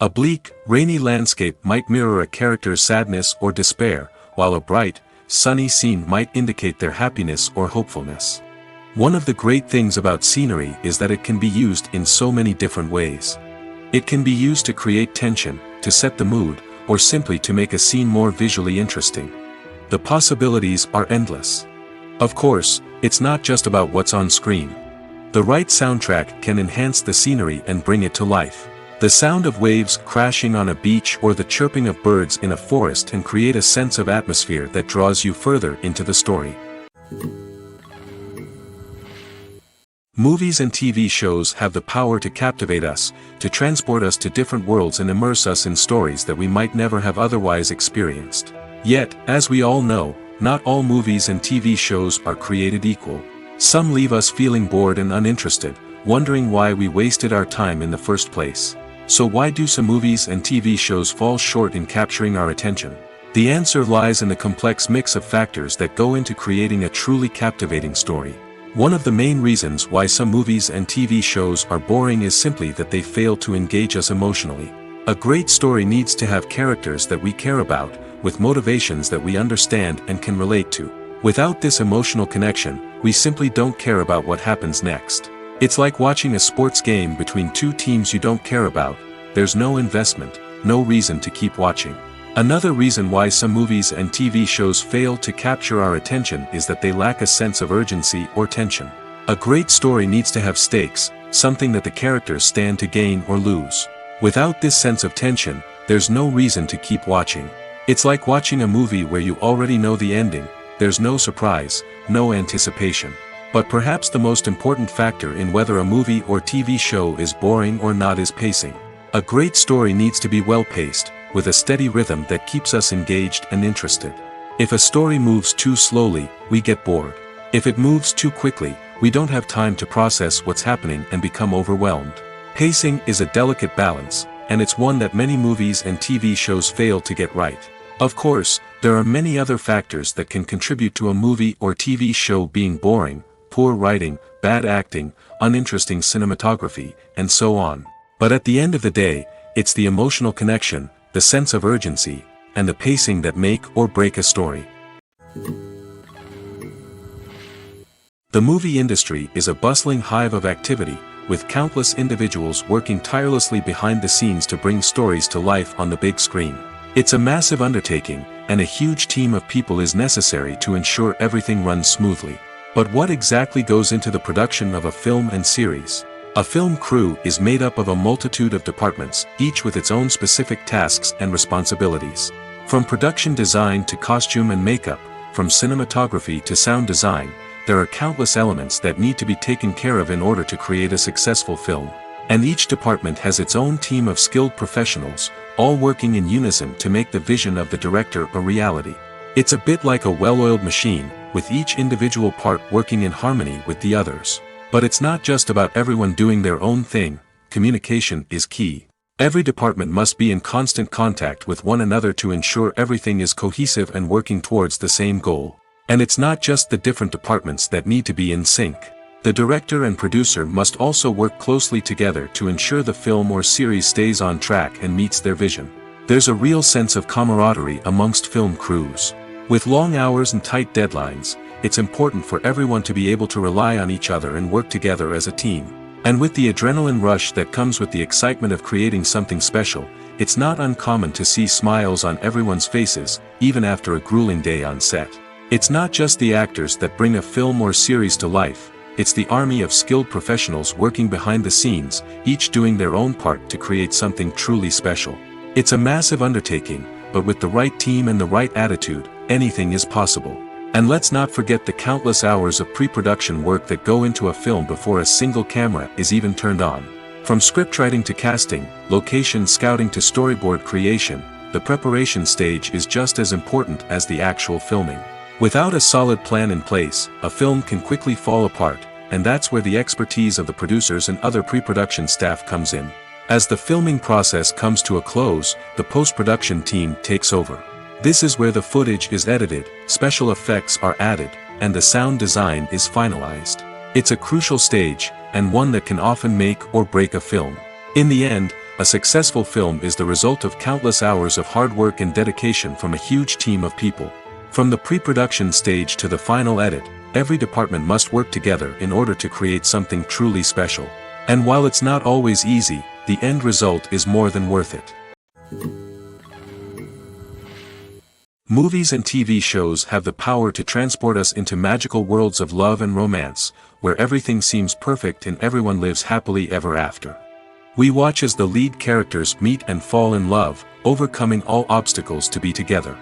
A bleak, rainy landscape might mirror a character's sadness or despair, while a bright, sunny scene might indicate their happiness or hopefulness. One of the great things about scenery is that it can be used in so many different ways. It can be used to create tension, to set the mood, or simply to make a scene more visually interesting. The possibilities are endless. Of course, it's not just about what's on screen. The right soundtrack can enhance the scenery and bring it to life. The sound of waves crashing on a beach or the chirping of birds in a forest can create a sense of atmosphere that draws you further into the story. Movies and TV shows have the power to captivate us, to transport us to different worlds and immerse us in stories that we might never have otherwise experienced. Yet, as we all know, not all movies and TV shows are created equal. Some leave us feeling bored and uninterested, wondering why we wasted our time in the first place. So why do some movies and TV shows fall short in capturing our attention? The answer lies in the complex mix of factors that go into creating a truly captivating story. One of the main reasons why some movies and TV shows are boring is simply that they fail to engage us emotionally. A great story needs to have characters that we care about, with motivations that we understand and can relate to. Without this emotional connection, we simply don't care about what happens next. It's like watching a sports game between two teams you don't care about. There's no investment, no reason to keep watching. Another reason why some movies and TV shows fail to capture our attention is that they lack a sense of urgency or tension. A great story needs to have stakes, something that the characters stand to gain or lose. Without this sense of tension, there's no reason to keep watching. It's like watching a movie where you already know the ending. There's no surprise, no anticipation. But perhaps the most important factor in whether a movie or TV show is boring or not is pacing. A great story needs to be well-paced, with a steady rhythm that keeps us engaged and interested. If a story moves too slowly, we get bored. If it moves too quickly, we don't have time to process what's happening and become overwhelmed. Pacing is a delicate balance, and it's one that many movies and TV shows fail to get right. Of course, there are many other factors that can contribute to a movie or TV show being boring: poor writing, bad acting, uninteresting cinematography, and so on. But at the end of the day, it's the emotional connection, the sense of urgency, and the pacing that make or break a story. The movie industry is a bustling hive of activity, with countless individuals working tirelessly behind the scenes to bring stories to life on the big screen. It's a massive undertaking, and a huge team of people is necessary to ensure everything runs smoothly. But what exactly goes into the production of a film and series? A film crew is made up of a multitude of departments, each with its own specific tasks and responsibilities. From production design to costume and makeup, from cinematography to sound design, there are countless elements that need to be taken care of in order to create a successful film. And each department has its own team of skilled professionals, all working in unison to make the vision of the director a reality. It's a bit like a well-oiled machine, with each individual part working in harmony with the others. But it's not just about everyone doing their own thing. Communication is key. Every department must be in constant contact with one another to ensure everything is cohesive and working towards the same goal. And it's not just the different departments that need to be in sync. The director and producer must also work closely together to ensure the film or series stays on track and meets their vision. There's a real sense of camaraderie amongst film crews. With long hours and tight deadlines, it's important for everyone to be able to rely on each other and work together as a team. And with the adrenaline rush that comes with the excitement of creating something special, it's not uncommon to see smiles on everyone's faces, even after a grueling day on set. It's not just the actors that bring a film or series to life, it's the army of skilled professionals working behind the scenes, each doing their own part to create something truly special. It's a massive undertaking, but with the right team and the right attitude, anything is possible. And let's not forget the countless hours of pre-production work that go into a film before a single camera is even turned on. From scriptwriting to casting, location scouting to storyboard creation, the preparation stage is just as important as the actual filming. Without a solid plan in place, a film can quickly fall apart, and that's where the expertise of the producers and other pre-production staff comes in. As the filming process comes to a close, the post-production team takes over. This is where the footage is edited, special effects are added, and the sound design is finalized. It's a crucial stage, and one that can often make or break a film. In the end, a successful film is the result of countless hours of hard work and dedication from a huge team of people. From the pre-production stage to the final edit, every department must work together in order to create something truly special. And while it's not always easy, the end result is more than worth it. Movies and TV shows have the power to transport us into magical worlds of love and romance, where everything seems perfect and everyone lives happily ever after. We watch as the lead characters meet and fall in love, overcoming all obstacles to be together.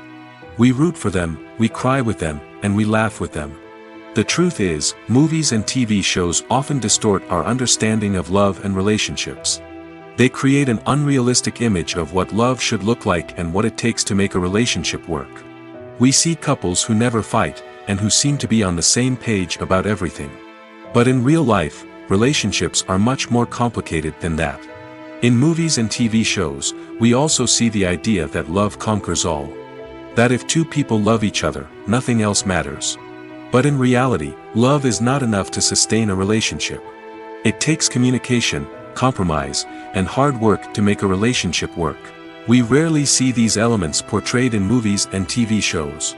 We root for them, we cry with them, and we laugh with them. The truth is, movies and TV shows often distort our understanding of love and relationships. They create an unrealistic image of what love should look like and what it takes to make a relationship work. We see couples who never fight, and who seem to be on the same page about everything. But in real life, relationships are much more complicated than that. In movies and TV shows, we also see the idea that love conquers all. That if two people love each other, nothing else matters. But in reality, love is not enough to sustain a relationship. It takes communication, compromise, and hard work to make a relationship work. We rarely see these elements portrayed in movies and TV shows.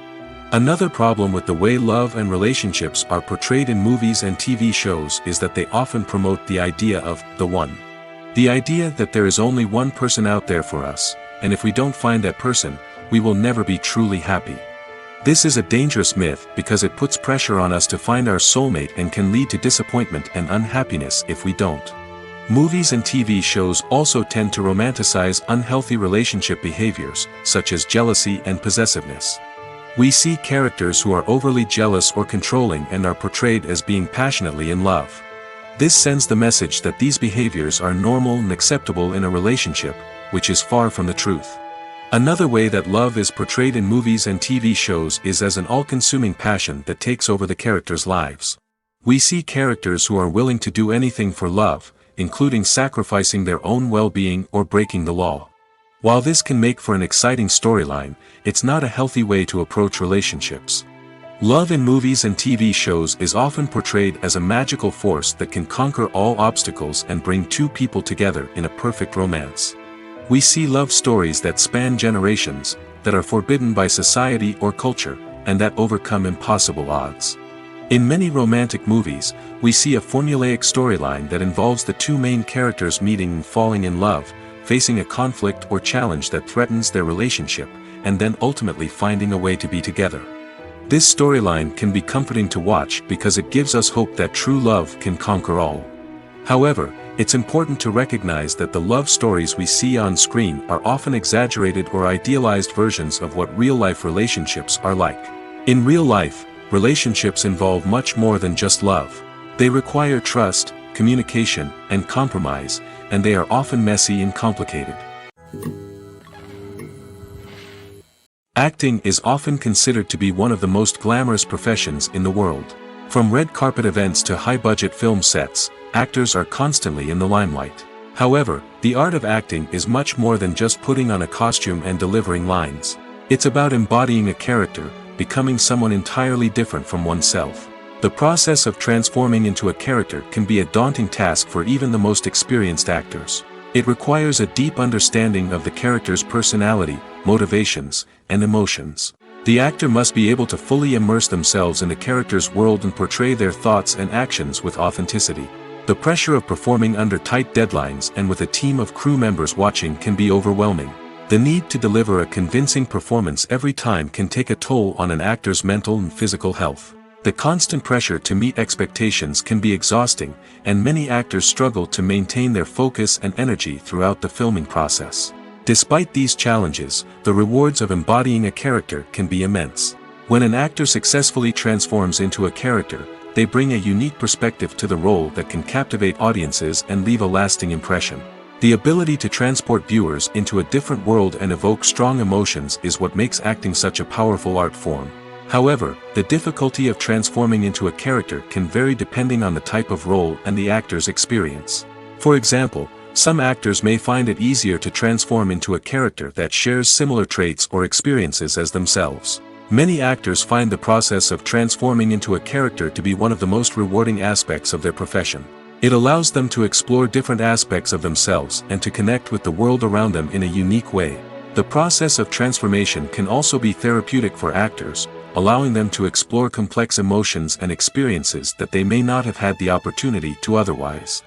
Another problem with the way love and relationships are portrayed in movies and TV shows is that they often promote the idea of the one. The idea that there is only one person out there for us, and if we don't find that person, we will never be truly happy. This is a dangerous myth because it puts pressure on us to find our soulmate and can lead to disappointment and unhappiness if we don't. Movies and TV shows also tend to romanticize unhealthy relationship behaviors, such as jealousy and possessiveness. We see characters who are overly jealous or controlling and are portrayed as being passionately in love. This sends the message that these behaviors are normal and acceptable in a relationship, which is far from the truth. Another way that love is portrayed in movies and TV shows is as an all-consuming passion that takes over the characters' lives. We see characters who are willing to do anything for love, including sacrificing their own well-being or breaking the law. While this can make for an exciting storyline, it's not a healthy way to approach relationships. Love in movies and TV shows is often portrayed as a magical force that can conquer all obstacles and bring two people together in a perfect romance. We see love stories that span generations, that are forbidden by society or culture, and that overcome impossible odds. In many romantic movies, we see a formulaic storyline that involves the two main characters meeting and falling in love, facing a conflict or challenge that threatens their relationship, and then ultimately finding a way to be together. This storyline can be comforting to watch because it gives us hope that true love can conquer all. However, it's important to recognize that the love stories we see on screen are often exaggerated or idealized versions of what real-life relationships are like. In real life, relationships involve much more than just love. They require trust, communication, and compromise, and they are often messy and complicated. Acting is often considered to be one of the most glamorous professions in the world. From red carpet events to high-budget film sets, actors are constantly in the limelight. However, the art of acting is much more than just putting on a costume and delivering lines. It's about embodying a character, becoming someone entirely different from oneself. The process of transforming into a character can be a daunting task for even the most experienced actors. It requires a deep understanding of the character's personality, motivations, and emotions. The actor must be able to fully immerse themselves in the character's world and portray their thoughts and actions with authenticity. The pressure of performing under tight deadlines and with a team of crew members watching can be overwhelming. The need to deliver a convincing performance every time can take a toll on an actor's mental and physical health. The constant pressure to meet expectations can be exhausting, and many actors struggle to maintain their focus and energy throughout the filming process. Despite these challenges, the rewards of embodying a character can be immense. When an actor successfully transforms into a character, they bring a unique perspective to the role that can captivate audiences and leave a lasting impression. The ability to transport viewers into a different world and evoke strong emotions is what makes acting such a powerful art form. However, the difficulty of transforming into a character can vary depending on the type of role and the actor's experience. For example, some actors may find it easier to transform into a character that shares similar traits or experiences as themselves. Many actors find the process of transforming into a character to be one of the most rewarding aspects of their profession. It allows them to explore different aspects of themselves and to connect with the world around them in a unique way. The process of transformation can also be therapeutic for actors, allowing them to explore complex emotions and experiences that they may not have had the opportunity to otherwise.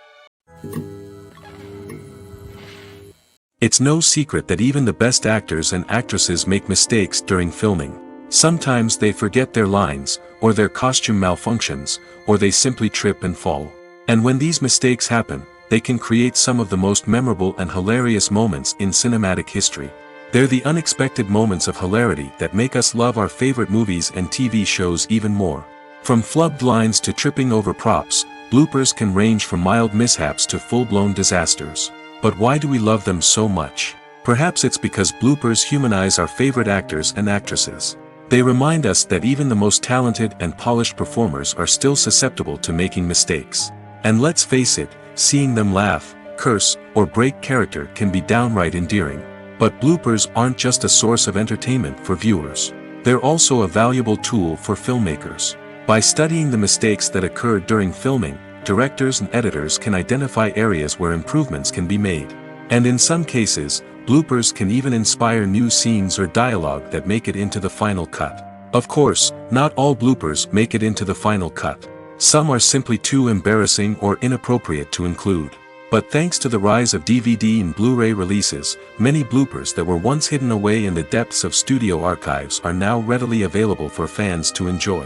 It's no secret that even the best actors and actresses make mistakes during filming. Sometimes they forget their lines, or their costume malfunctions, or they simply trip and fall. And when these mistakes happen, they can create some of the most memorable and hilarious moments in cinematic history. They're the unexpected moments of hilarity that make us love our favorite movies and TV shows even more. From flubbed lines to tripping over props, bloopers can range from mild mishaps to full-blown disasters. But why do we love them so much? Perhaps it's because bloopers humanize our favorite actors and actresses. They remind us that even the most talented and polished performers are still susceptible to making mistakes. And let's face it, seeing them laugh, curse, or break character can be downright endearing. But bloopers aren't just a source of entertainment for viewers. They're also a valuable tool for filmmakers. By studying the mistakes that occurred during filming, directors and editors can identify areas where improvements can be made. And in some cases, bloopers can even inspire new scenes or dialogue that make it into the final cut. Of course, not all bloopers make it into the final cut. Some are simply too embarrassing or inappropriate to include. But thanks to the rise of DVD and Blu-ray releases, many bloopers that were once hidden away in the depths of studio archives are now readily available for fans to enjoy.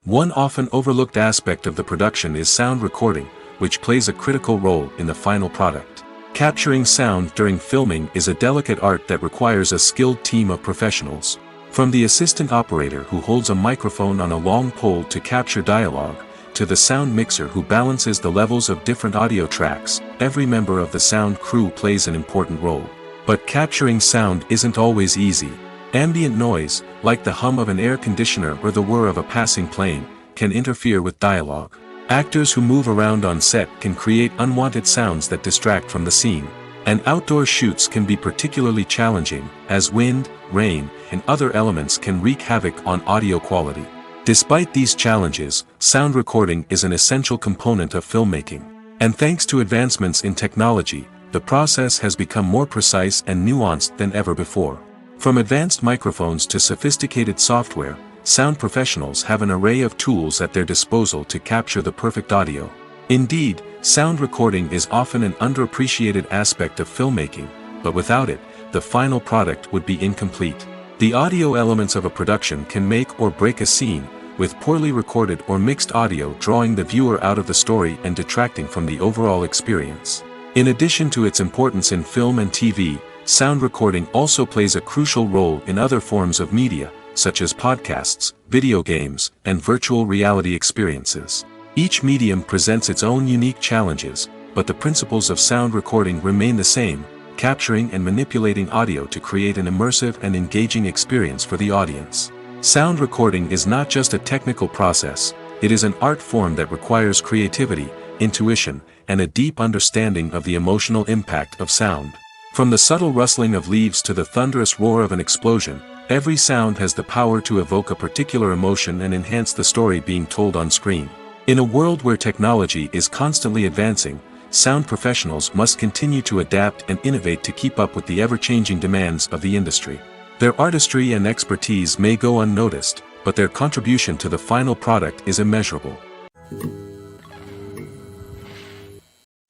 One often overlooked aspect of the production is sound recording, which plays a critical role in the final product. Capturing sound during filming is a delicate art that requires a skilled team of professionals. From the assistant operator who holds a microphone on a long pole to capture dialogue, to the sound mixer who balances the levels of different audio tracks, every member of the sound crew plays an important role. But capturing sound isn't always easy. Ambient noise, like the hum of an air conditioner or the whir of a passing plane, can interfere with dialogue. Actors who move around on set can create unwanted sounds that distract from the scene. And outdoor shoots can be particularly challenging, as wind, rain, and other elements can wreak havoc on audio quality. Despite these challenges, sound recording is an essential component of filmmaking. And thanks to advancements in technology, the process has become more precise and nuanced than ever before. From advanced microphones to sophisticated software, sound professionals have an array of tools at their disposal to capture the perfect audio. Indeed, sound recording is often an underappreciated aspect of filmmaking, but without it, the final product would be incomplete. The audio elements of a production can make or break a scene, with poorly recorded or mixed audio drawing the viewer out of the story and detracting from the overall experience. In addition to its importance in film and TV, sound recording also plays a crucial role in other forms of media, such as podcasts, video games, and virtual reality experiences. Each medium presents its own unique challenges, but the principles of sound recording remain the same, capturing and manipulating audio to create an immersive and engaging experience for the audience. Sound recording is not just a technical process, it is an art form that requires creativity, intuition, and a deep understanding of the emotional impact of sound. From the subtle rustling of leaves to the thunderous roar of an explosion, every sound has the power to evoke a particular emotion and enhance the story being told on screen. In a world where technology is constantly advancing, sound professionals must continue to adapt and innovate to keep up with the ever-changing demands of the industry. Their artistry and expertise may go unnoticed, but their contribution to the final product is immeasurable.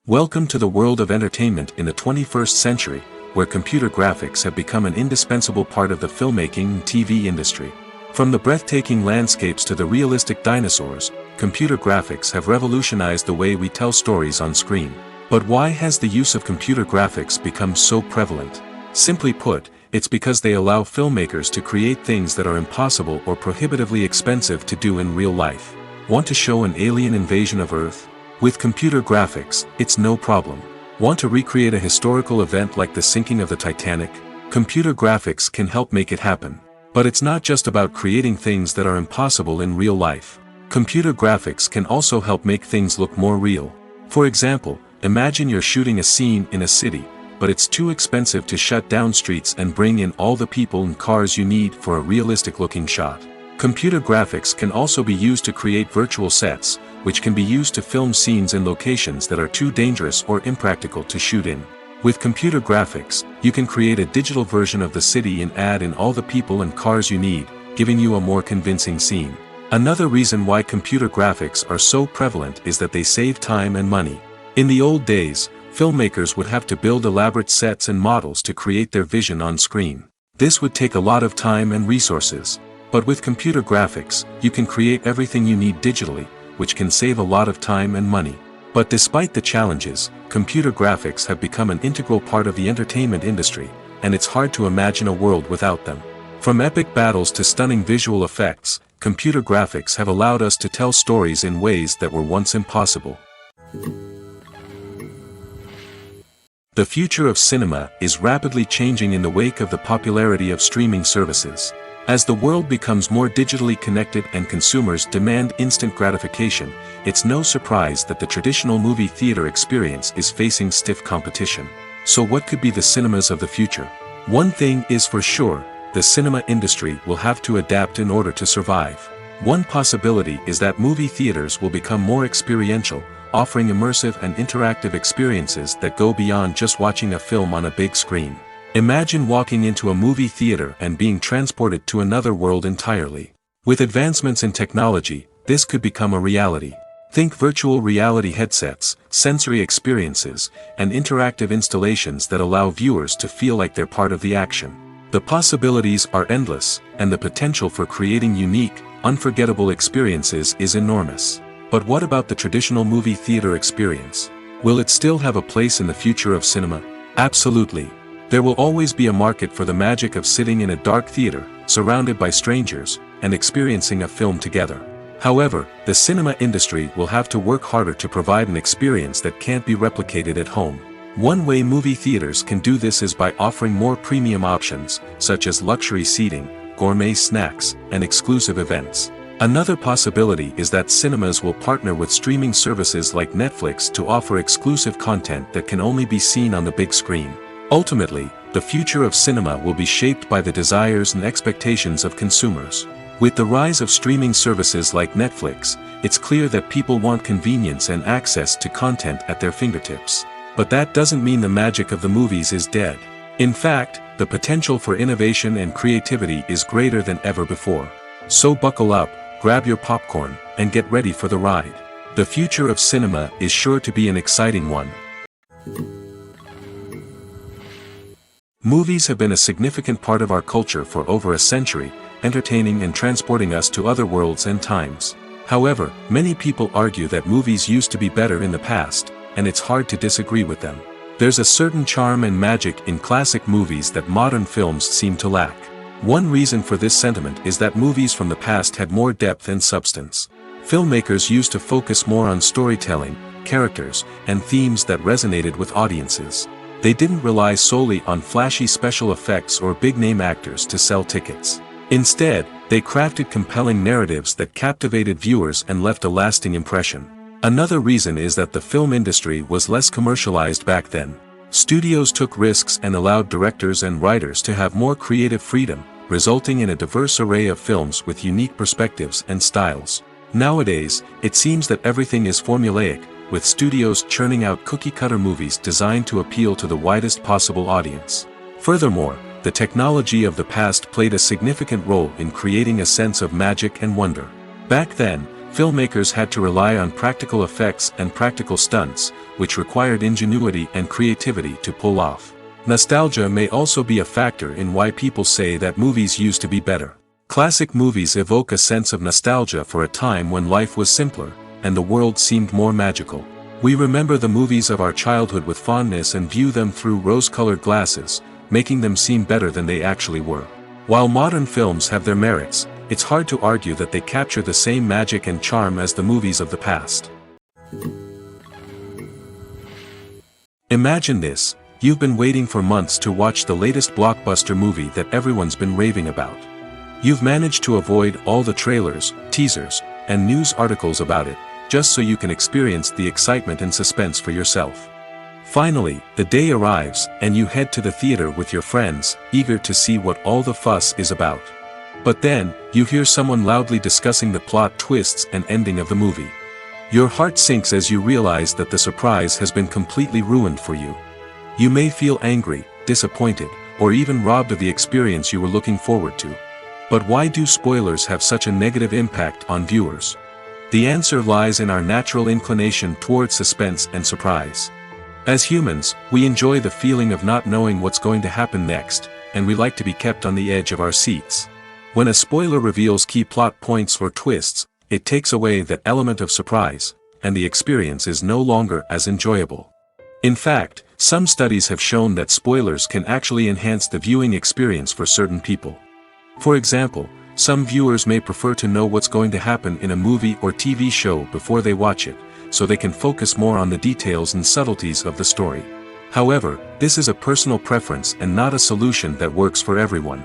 Welcome to the world of entertainment in the 21st century, where computer graphics have become an indispensable part of the filmmaking and TV industry. From the breathtaking landscapes to the realistic dinosaurs, computer graphics have revolutionized the way we tell stories on screen. But why has the use of computer graphics become so prevalent? Simply put, it's because they allow filmmakers to create things that are impossible or prohibitively expensive to do in real life. Want to show an alien invasion of Earth? With computer graphics, it's no problem. Want to recreate a historical event like the sinking of the Titanic? Computer graphics can help make it happen. But it's not just about creating things that are impossible in real life. Computer graphics can also help make things look more real. For example, imagine you're shooting a scene in a city, but it's too expensive to shut down streets and bring in all the people and cars you need for a realistic-looking shot. Computer graphics can also be used to create virtual sets, which can be used to film scenes in locations that are too dangerous or impractical to shoot in. With computer graphics, you can create a digital version of the city and add in all the people and cars you need, giving you a more convincing scene. Another reason why computer graphics are so prevalent is that they save time and money. In the old days, filmmakers would have to build elaborate sets and models to create their vision on screen. This would take a lot of time and resources. But with computer graphics, you can create everything you need digitally, which can save a lot of time and money. But despite the challenges, computer graphics have become an integral part of the entertainment industry, and it's hard to imagine a world without them. From epic battles to stunning visual effects, computer graphics have allowed us to tell stories in ways that were once impossible. The future of cinema is rapidly changing in the wake of the popularity of streaming services. As the world becomes more digitally connected and consumers demand instant gratification, it's no surprise that the traditional movie theater experience is facing stiff competition. So what could be the cinemas of the future? One thing is for sure, the cinema industry will have to adapt in order to survive. One possibility is that movie theaters will become more experiential, offering immersive and interactive experiences that go beyond just watching a film on a big screen. Imagine walking into a movie theater and being transported to another world entirely. With advancements in technology, this could become a reality. Think virtual reality headsets, sensory experiences, and interactive installations that allow viewers to feel like they're part of the action. The possibilities are endless, and the potential for creating unique, unforgettable experiences is enormous. But what about the traditional movie theater experience? Will it still have a place in the future of cinema? Absolutely. There will always be a market for the magic of sitting in a dark theater, surrounded by strangers, and experiencing a film together. However, the cinema industry will have to work harder to provide an experience that can't be replicated at home. One way movie theaters can do this is by offering more premium options, such as luxury seating, gourmet snacks, and exclusive events. Another possibility is that cinemas will partner with streaming services like Netflix to offer exclusive content that can only be seen on the big screen. Ultimately, the future of cinema will be shaped by the desires and expectations of consumers. With the rise of streaming services like Netflix, it's clear that people want convenience and access to content at their fingertips. But that doesn't mean the magic of the movies is dead. In fact, the potential for innovation and creativity is greater than ever before. So buckle up, grab your popcorn, and get ready for the ride. The future of cinema is sure to be an exciting one. Movies have been a significant part of our culture for over a century, entertaining and transporting us to other worlds and times. However, many people argue that movies used to be better in the past, and it's hard to disagree with them. There's a certain charm and magic in classic movies that modern films seem to lack. One reason for this sentiment is that movies from the past had more depth and substance. Filmmakers used to focus more on storytelling, characters, and themes that resonated with audiences. They didn't rely solely on flashy special effects or big-name actors to sell tickets. Instead, they crafted compelling narratives that captivated viewers and left a lasting impression. Another reason is that the film industry was less commercialized back then. Studios took risks and allowed directors and writers to have more creative freedom, resulting in a diverse array of films with unique perspectives and styles. Nowadays, it seems that everything is formulaic, with studios churning out cookie-cutter movies designed to appeal to the widest possible audience. Furthermore, the technology of the past played a significant role in creating a sense of magic and wonder. Back then, filmmakers had to rely on practical effects and practical stunts, which required ingenuity and creativity to pull off. Nostalgia may also be a factor in why people say that movies used to be better. Classic movies evoke a sense of nostalgia for a time when life was simpler, and the world seemed more magical. We remember the movies of our childhood with fondness and view them through rose-colored glasses, making them seem better than they actually were. While modern films have their merits, it's hard to argue that they capture the same magic and charm as the movies of the past. Imagine this: you've been waiting for months to watch the latest blockbuster movie that everyone's been raving about. You've managed to avoid all the trailers, teasers, and news articles about it, just so you can experience the excitement and suspense for yourself. Finally, the day arrives, and you head to the theater with your friends, eager to see what all the fuss is about. But then, you hear someone loudly discussing the plot twists and ending of the movie. Your heart sinks as you realize that the surprise has been completely ruined for you. You may feel angry, disappointed, or even robbed of the experience you were looking forward to. But why do spoilers have such a negative impact on viewers? The answer lies in our natural inclination towards suspense and surprise. As humans, we enjoy the feeling of not knowing what's going to happen next, and we like to be kept on the edge of our seats. When a spoiler reveals key plot points or twists, it takes away that element of surprise, and the experience is no longer as enjoyable. In fact, some studies have shown that spoilers can actually enhance the viewing experience for certain people. For example, some viewers may prefer to know what's going to happen in a movie or TV show before they watch it, so they can focus more on the details and subtleties of the story. However, this is a personal preference and not a solution that works for everyone.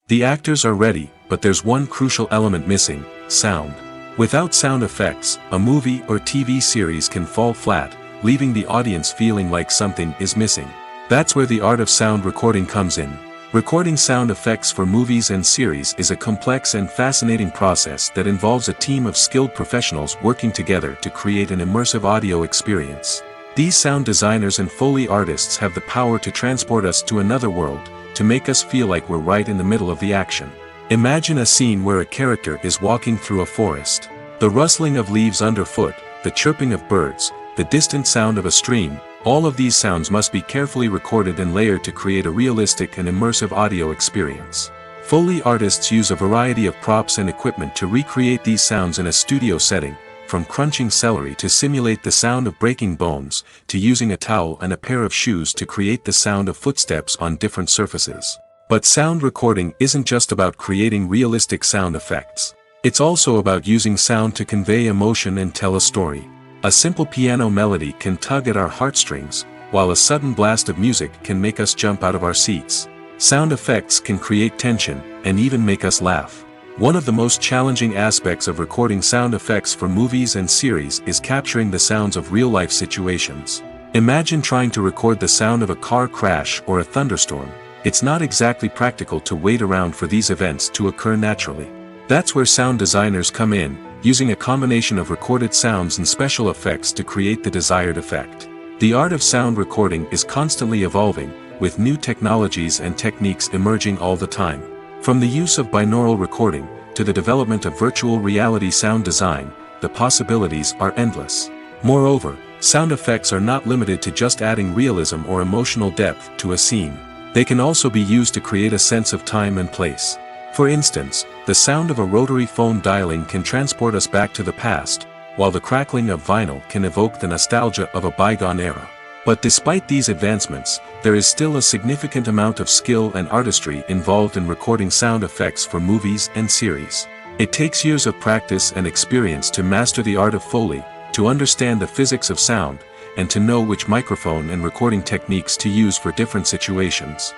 The actors are ready, but there's one crucial element missing: sound. Without sound effects, a movie or TV series can fall flat, leaving the audience feeling like something is missing. That's where the art of sound recording comes in. Recording sound effects for movies and series is a complex and fascinating process that involves a team of skilled professionals working together to create an immersive audio experience. These sound designers and Foley artists have the power to transport us to another world, to make us feel like we're right in the middle of the action. Imagine a scene where a character is walking through a forest. The rustling of leaves underfoot, the chirping of birds, the distant sound of a stream, all of these sounds must be carefully recorded and layered to create a realistic and immersive audio experience. Foley artists use a variety of props and equipment to recreate these sounds in a studio setting, from crunching celery to simulate the sound of breaking bones, to using a towel and a pair of shoes to create the sound of footsteps on different surfaces. But sound recording isn't just about creating realistic sound effects. It's also about using sound to convey emotion and tell a story. A simple piano melody can tug at our heartstrings, while a sudden blast of music can make us jump out of our seats. Sound effects can create tension, and even make us laugh. One of the most challenging aspects of recording sound effects for movies and series is capturing the sounds of real-life situations. Imagine trying to record the sound of a car crash or a thunderstorm. It's not exactly practical to wait around for these events to occur naturally. That's where sound designers come in, using a combination of recorded sounds and special effects to create the desired effect. The art of sound recording is constantly evolving, with new technologies and techniques emerging all the time. From the use of binaural recording, to the development of virtual reality sound design, the possibilities are endless. Moreover, sound effects are not limited to just adding realism or emotional depth to a scene. They can also be used to create a sense of time and place. For instance, the sound of a rotary phone dialing can transport us back to the past, while the crackling of vinyl can evoke the nostalgia of a bygone era. But despite these advancements, there is still a significant amount of skill and artistry involved in recording sound effects for movies and series. It takes years of practice and experience to master the art of Foley, to understand the physics of sound, and to know which microphone and recording techniques to use for different situations.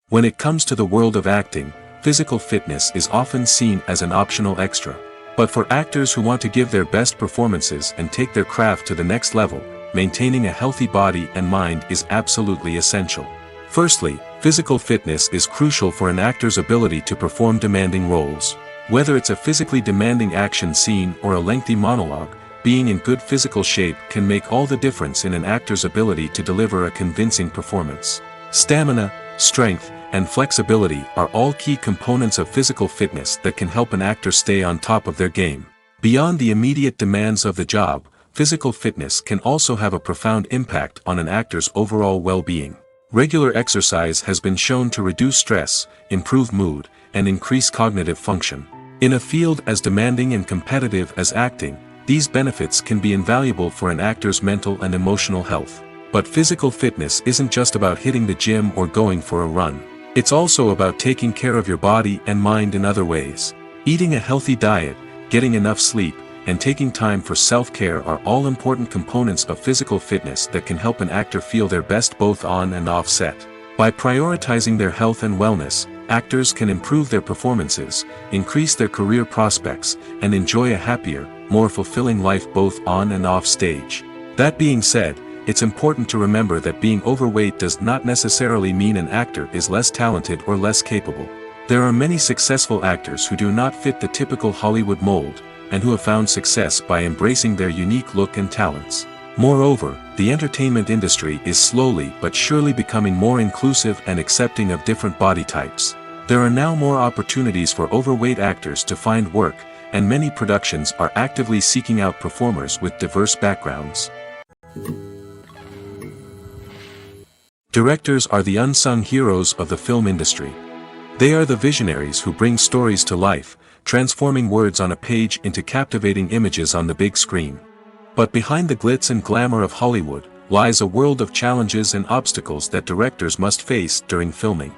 When it comes to the world of acting, physical fitness is often seen as an optional extra. But for actors who want to give their best performances and take their craft to the next level, maintaining a healthy body and mind is absolutely essential. Firstly, physical fitness is crucial for an actor's ability to perform demanding roles. Whether it's a physically demanding action scene or a lengthy monologue, being in good physical shape can make all the difference in an actor's ability to deliver a convincing performance. Stamina, strength, and flexibility are all key components of physical fitness that can help an actor stay on top of their game. Beyond the immediate demands of the job, physical fitness can also have a profound impact on an actor's overall well-being. Regular exercise has been shown to reduce stress, improve mood, and increase cognitive function. In a field as demanding and competitive as acting, these benefits can be invaluable for an actor's mental and emotional health. But physical fitness isn't just about hitting the gym or going for a run. It's also about taking care of your body and mind in other ways. Eating a healthy diet, getting enough sleep, and taking time for self-care are all important components of physical fitness that can help an actor feel their best both on and off set. By prioritizing their health and wellness, actors can improve their performances, increase their career prospects, and enjoy a happier, more fulfilling life both on and off stage. That being said, it's important to remember that being overweight does not necessarily mean an actor is less talented or less capable. There are many successful actors who do not fit the typical Hollywood mold, and who have found success by embracing their unique look and talents. Moreover, the entertainment industry is slowly but surely becoming more inclusive and accepting of different body types. There are now more opportunities for overweight actors to find work, and many productions are actively seeking out performers with diverse backgrounds. Directors are the unsung heroes of the film industry. They are the visionaries who bring stories to life, transforming words on a page into captivating images on the big screen. But behind the glitz and glamour of Hollywood, lies a world of challenges and obstacles that directors must face during filming.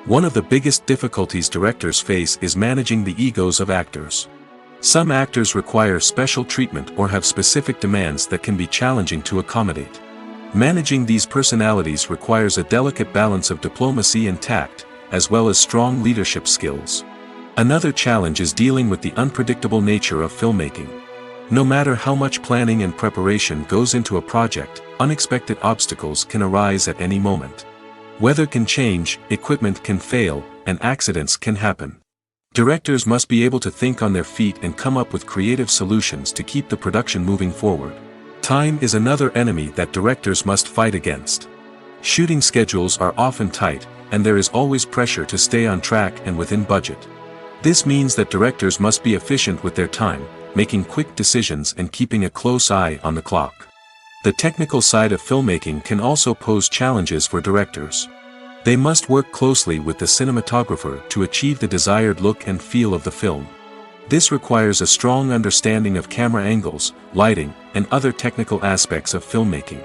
One of the biggest difficulties directors face is managing the egos of actors. Some actors require special treatment or have specific demands that can be challenging to accommodate. Managing these personalities requires a delicate balance of diplomacy and tact, as well as strong leadership skills. Another challenge is dealing with the unpredictable nature of filmmaking. No matter how much planning and preparation goes into a project, unexpected obstacles can arise at any moment. Weather can change, equipment can fail, and accidents can happen. Directors must be able to think on their feet and come up with creative solutions to keep the production moving forward. Time is another enemy that directors must fight against. Shooting schedules are often tight, and there is always pressure to stay on track and within budget. This means that directors must be efficient with their time, making quick decisions and keeping a close eye on the clock. The technical side of filmmaking can also pose challenges for directors. They must work closely with the cinematographer to achieve the desired look and feel of the film. This requires a strong understanding of camera angles, lighting, and other technical aspects of filmmaking.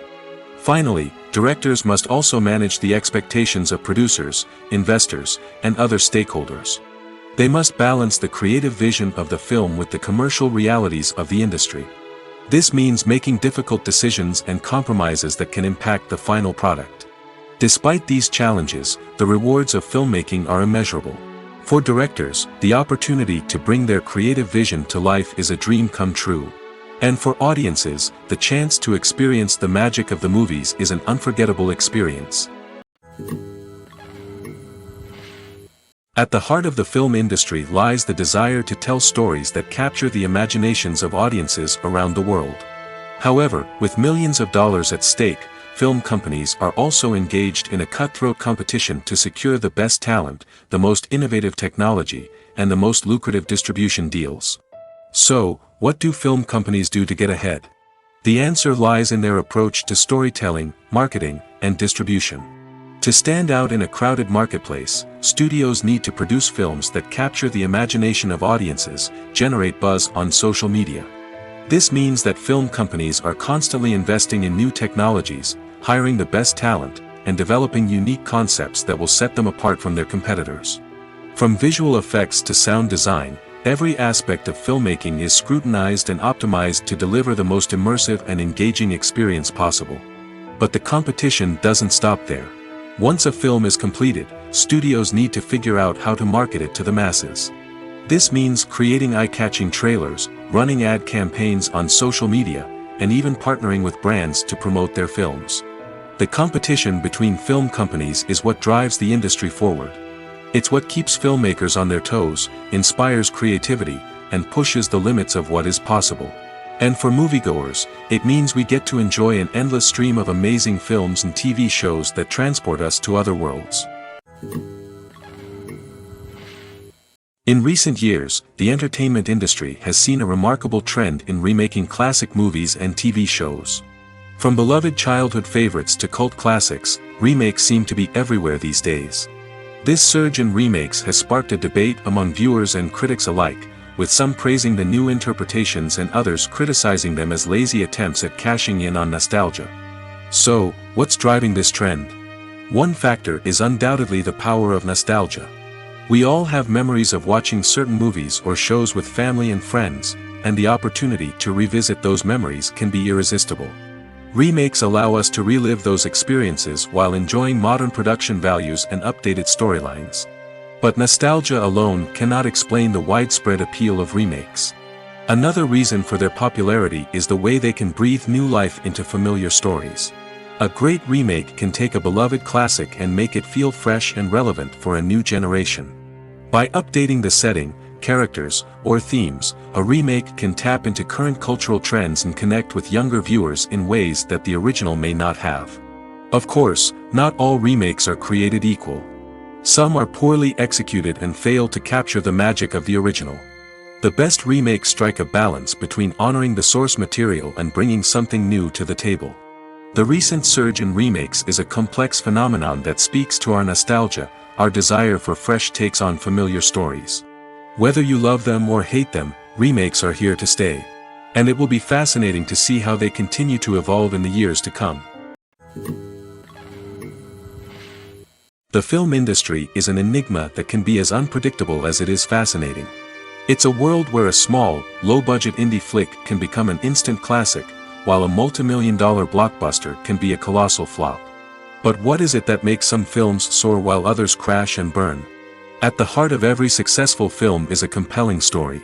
Finally, directors must also manage the expectations of producers, investors, and other stakeholders. They must balance the creative vision of the film with the commercial realities of the industry. This means making difficult decisions and compromises that can impact the final product. Despite these challenges, the rewards of filmmaking are immeasurable. For directors, the opportunity to bring their creative vision to life is a dream come true. And for audiences, the chance to experience the magic of the movies is an unforgettable experience. At the heart of the film industry lies the desire to tell stories that capture the imaginations of audiences around the world. However, with millions of dollars at stake, film companies are also engaged in a cutthroat competition to secure the best talent, the most innovative technology, and the most lucrative distribution deals. So, what do film companies do to get ahead? The answer lies in their approach to storytelling, marketing, and distribution. To stand out in a crowded marketplace, studios need to produce films that capture the imagination of audiences, generate buzz on social media, This means that film companies are constantly investing in new technologies, hiring the best talent, and developing unique concepts that will set them apart from their competitors. From visual effects to sound design, every aspect of filmmaking is scrutinized and optimized to deliver the most immersive and engaging experience possible. But the competition doesn't stop there. Once a film is completed, studios need to figure out how to market it to the masses. This means creating eye-catching trailers, running ad campaigns on social media, and even partnering with brands to promote their films. The competition between film companies is what drives the industry forward. It's what keeps filmmakers on their toes, inspires creativity, and pushes the limits of what is possible. And for moviegoers, it means we get to enjoy an endless stream of amazing films and TV shows that transport us to other worlds. In recent years, the entertainment industry has seen a remarkable trend in remaking classic movies and TV shows. From beloved childhood favorites to cult classics, remakes seem to be everywhere these days. This surge in remakes has sparked a debate among viewers and critics alike, with some praising the new interpretations and others criticizing them as lazy attempts at cashing in on nostalgia. So, what's driving this trend? One factor is undoubtedly the power of nostalgia. We all have memories of watching certain movies or shows with family and friends, and the opportunity to revisit those memories can be irresistible. Remakes allow us to relive those experiences while enjoying modern production values and updated storylines. But nostalgia alone cannot explain the widespread appeal of remakes. Another reason for their popularity is the way they can breathe new life into familiar stories. A great remake can take a beloved classic and make it feel fresh and relevant for a new generation. By updating the setting, characters, or themes, a remake can tap into current cultural trends and connect with younger viewers in ways that the original may not have. Of course, not all remakes are created equal. Some are poorly executed and fail to capture the magic of the original. The best remakes strike a balance between honoring the source material and bringing something new to the table. The recent surge in remakes is a complex phenomenon that speaks to our nostalgia, our desire for fresh takes on familiar stories. Whether you love them or hate them, remakes are here to stay. And it will be fascinating to see how they continue to evolve in the years to come. The film industry is an enigma that can be as unpredictable as it is fascinating. It's a world where a small, low-budget indie flick can become an instant classic, while a multi-million-dollar blockbuster can be a colossal flop. But what is it that makes some films soar while others crash and burn? At the heart of every successful film is a compelling story.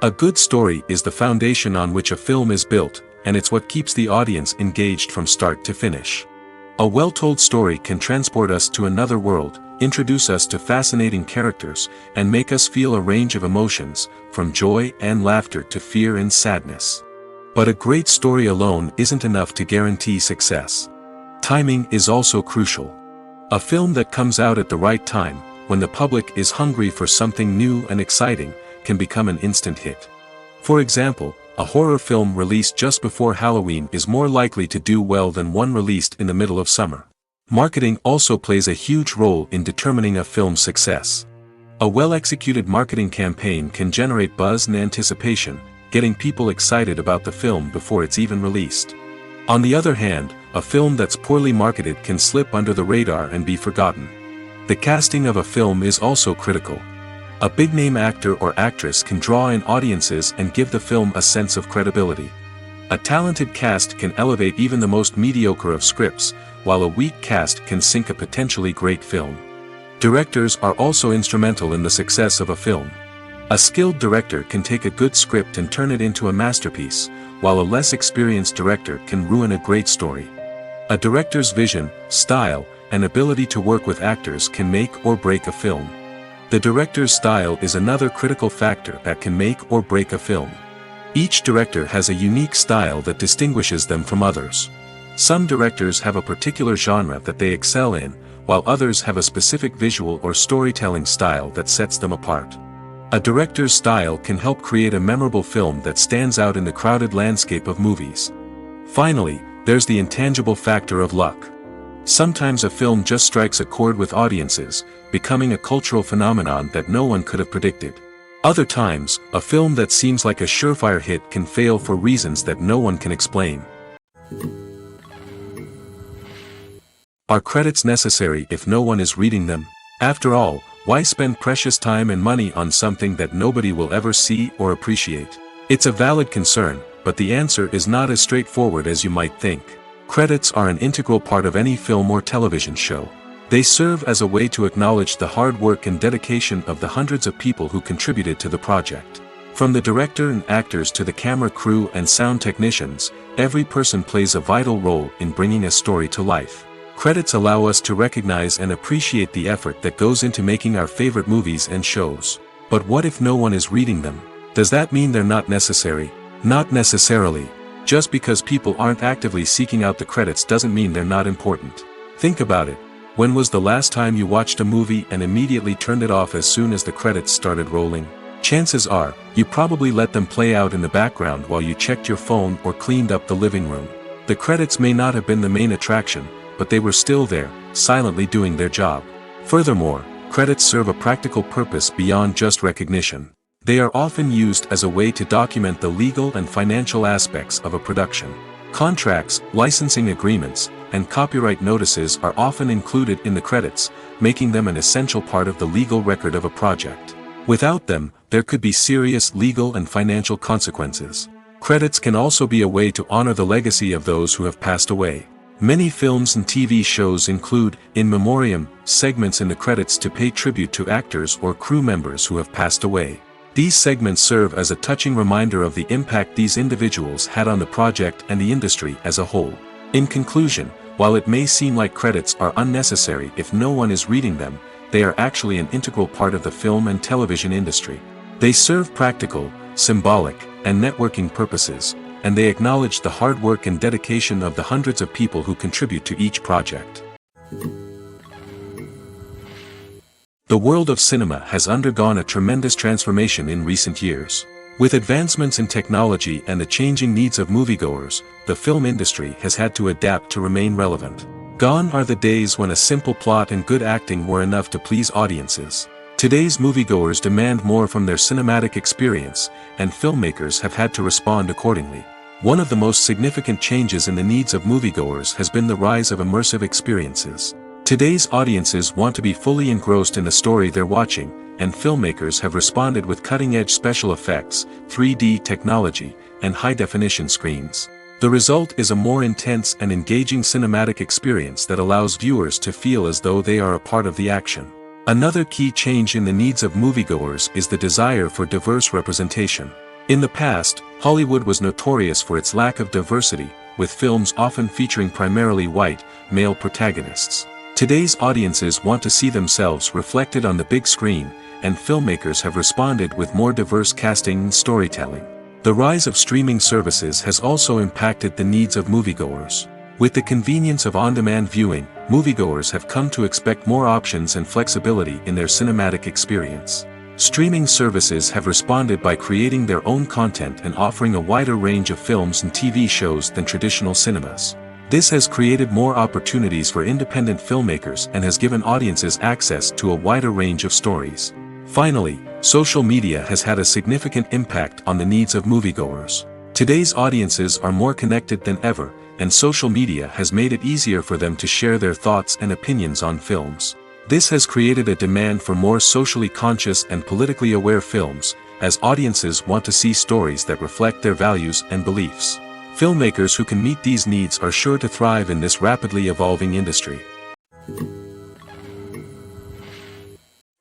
A good story is the foundation on which a film is built, and it's what keeps the audience engaged from start to finish. A well-told story can transport us to another world, introduce us to fascinating characters, and make us feel a range of emotions, from joy and laughter to fear and sadness. But a great story alone isn't enough to guarantee success. Timing is also crucial. A film that comes out at the right time, when the public is hungry for something new and exciting, can become an instant hit. For example, a horror film released just before Halloween is more likely to do well than one released in the middle of summer. Marketing also plays a huge role in determining a film's success. A well-executed marketing campaign can generate buzz and anticipation, getting people excited about the film before it's even released. On the other hand, a film that's poorly marketed can slip under the radar and be forgotten. The casting of a film is also critical. A big-name actor or actress can draw in audiences and give the film a sense of credibility. A talented cast can elevate even the most mediocre of scripts, while a weak cast can sink a potentially great film. Directors are also instrumental in the success of a film. A skilled director can take a good script and turn it into a masterpiece, while a less experienced director can ruin a great story. A director's vision, style, and ability to work with actors can make or break a film. The director's style is another critical factor that can make or break a film. Each director has a unique style that distinguishes them from others. Some directors have a particular genre that they excel in, while others have a specific visual or storytelling style that sets them apart. A director's style can help create a memorable film that stands out in the crowded landscape of movies. Finally, there's the intangible factor of luck. Sometimes a film just strikes a chord with audiences, becoming a cultural phenomenon that no one could have predicted. Other times, a film that seems like a surefire hit can fail for reasons that no one can explain. Are credits necessary if no one is reading them? After all, why spend precious time and money on something that nobody will ever see or appreciate? It's a valid concern, but the answer is not as straightforward as you might think. Credits are an integral part of any film or television show. They serve as a way to acknowledge the hard work and dedication of the hundreds of people who contributed to the project. From the director and actors to the camera crew and sound technicians, every person plays a vital role in bringing a story to life. Credits allow us to recognize and appreciate the effort that goes into making our favorite movies and shows. But what if no one is reading them? Does that mean they're not necessary? Not necessarily. Just because people aren't actively seeking out the credits doesn't mean they're not important. Think about it. When was the last time you watched a movie and immediately turned it off as soon as the credits started rolling? Chances are, you probably let them play out in the background while you checked your phone or cleaned up the living room. The credits may not have been the main attraction, but they were still there, silently doing their job. Furthermore, credits serve a practical purpose beyond just recognition. They are often used as a way to document the legal and financial aspects of a production. Contracts, licensing agreements, and copyright notices are often included in the credits, making them an essential part of the legal record of a project. Without them, there could be serious legal and financial consequences. Credits can also be a way to honor the legacy of those who have passed away. Many films and TV shows include, in memoriam, segments in the credits to pay tribute to actors or crew members who have passed away. These segments serve as a touching reminder of the impact these individuals had on the project and the industry as a whole. In conclusion, while it may seem like credits are unnecessary if no one is reading them, they are actually an integral part of the film and television industry. They serve practical, symbolic, and networking purposes, and they acknowledge the hard work and dedication of the hundreds of people who contribute to each project. The world of cinema has undergone a tremendous transformation in recent years. With advancements in technology and the changing needs of moviegoers, the film industry has had to adapt to remain relevant. Gone are the days when a simple plot and good acting were enough to please audiences. Today's moviegoers demand more from their cinematic experience, and filmmakers have had to respond accordingly. One of the most significant changes in the needs of moviegoers has been the rise of immersive experiences. Today's audiences want to be fully engrossed in the story they're watching, and filmmakers have responded with cutting-edge special effects, 3D technology, and high-definition screens. The result is a more intense and engaging cinematic experience that allows viewers to feel as though they are a part of the action. Another key change in the needs of moviegoers is the desire for diverse representation. In the past, Hollywood was notorious for its lack of diversity, with films often featuring primarily white, male protagonists. Today's audiences want to see themselves reflected on the big screen, and filmmakers have responded with more diverse casting and storytelling. The rise of streaming services has also impacted the needs of moviegoers. With the convenience of on-demand viewing, moviegoers have come to expect more options and flexibility in their cinematic experience. Streaming services have responded by creating their own content and offering a wider range of films and TV shows than traditional cinemas. This has created more opportunities for independent filmmakers and has given audiences access to a wider range of stories. Finally, social media has had a significant impact on the needs of moviegoers. Today's audiences are more connected than ever, and social media has made it easier for them to share their thoughts and opinions on films. This has created a demand for more socially conscious and politically aware films, as audiences want to see stories that reflect their values and beliefs. Filmmakers who can meet these needs are sure to thrive in this rapidly evolving industry.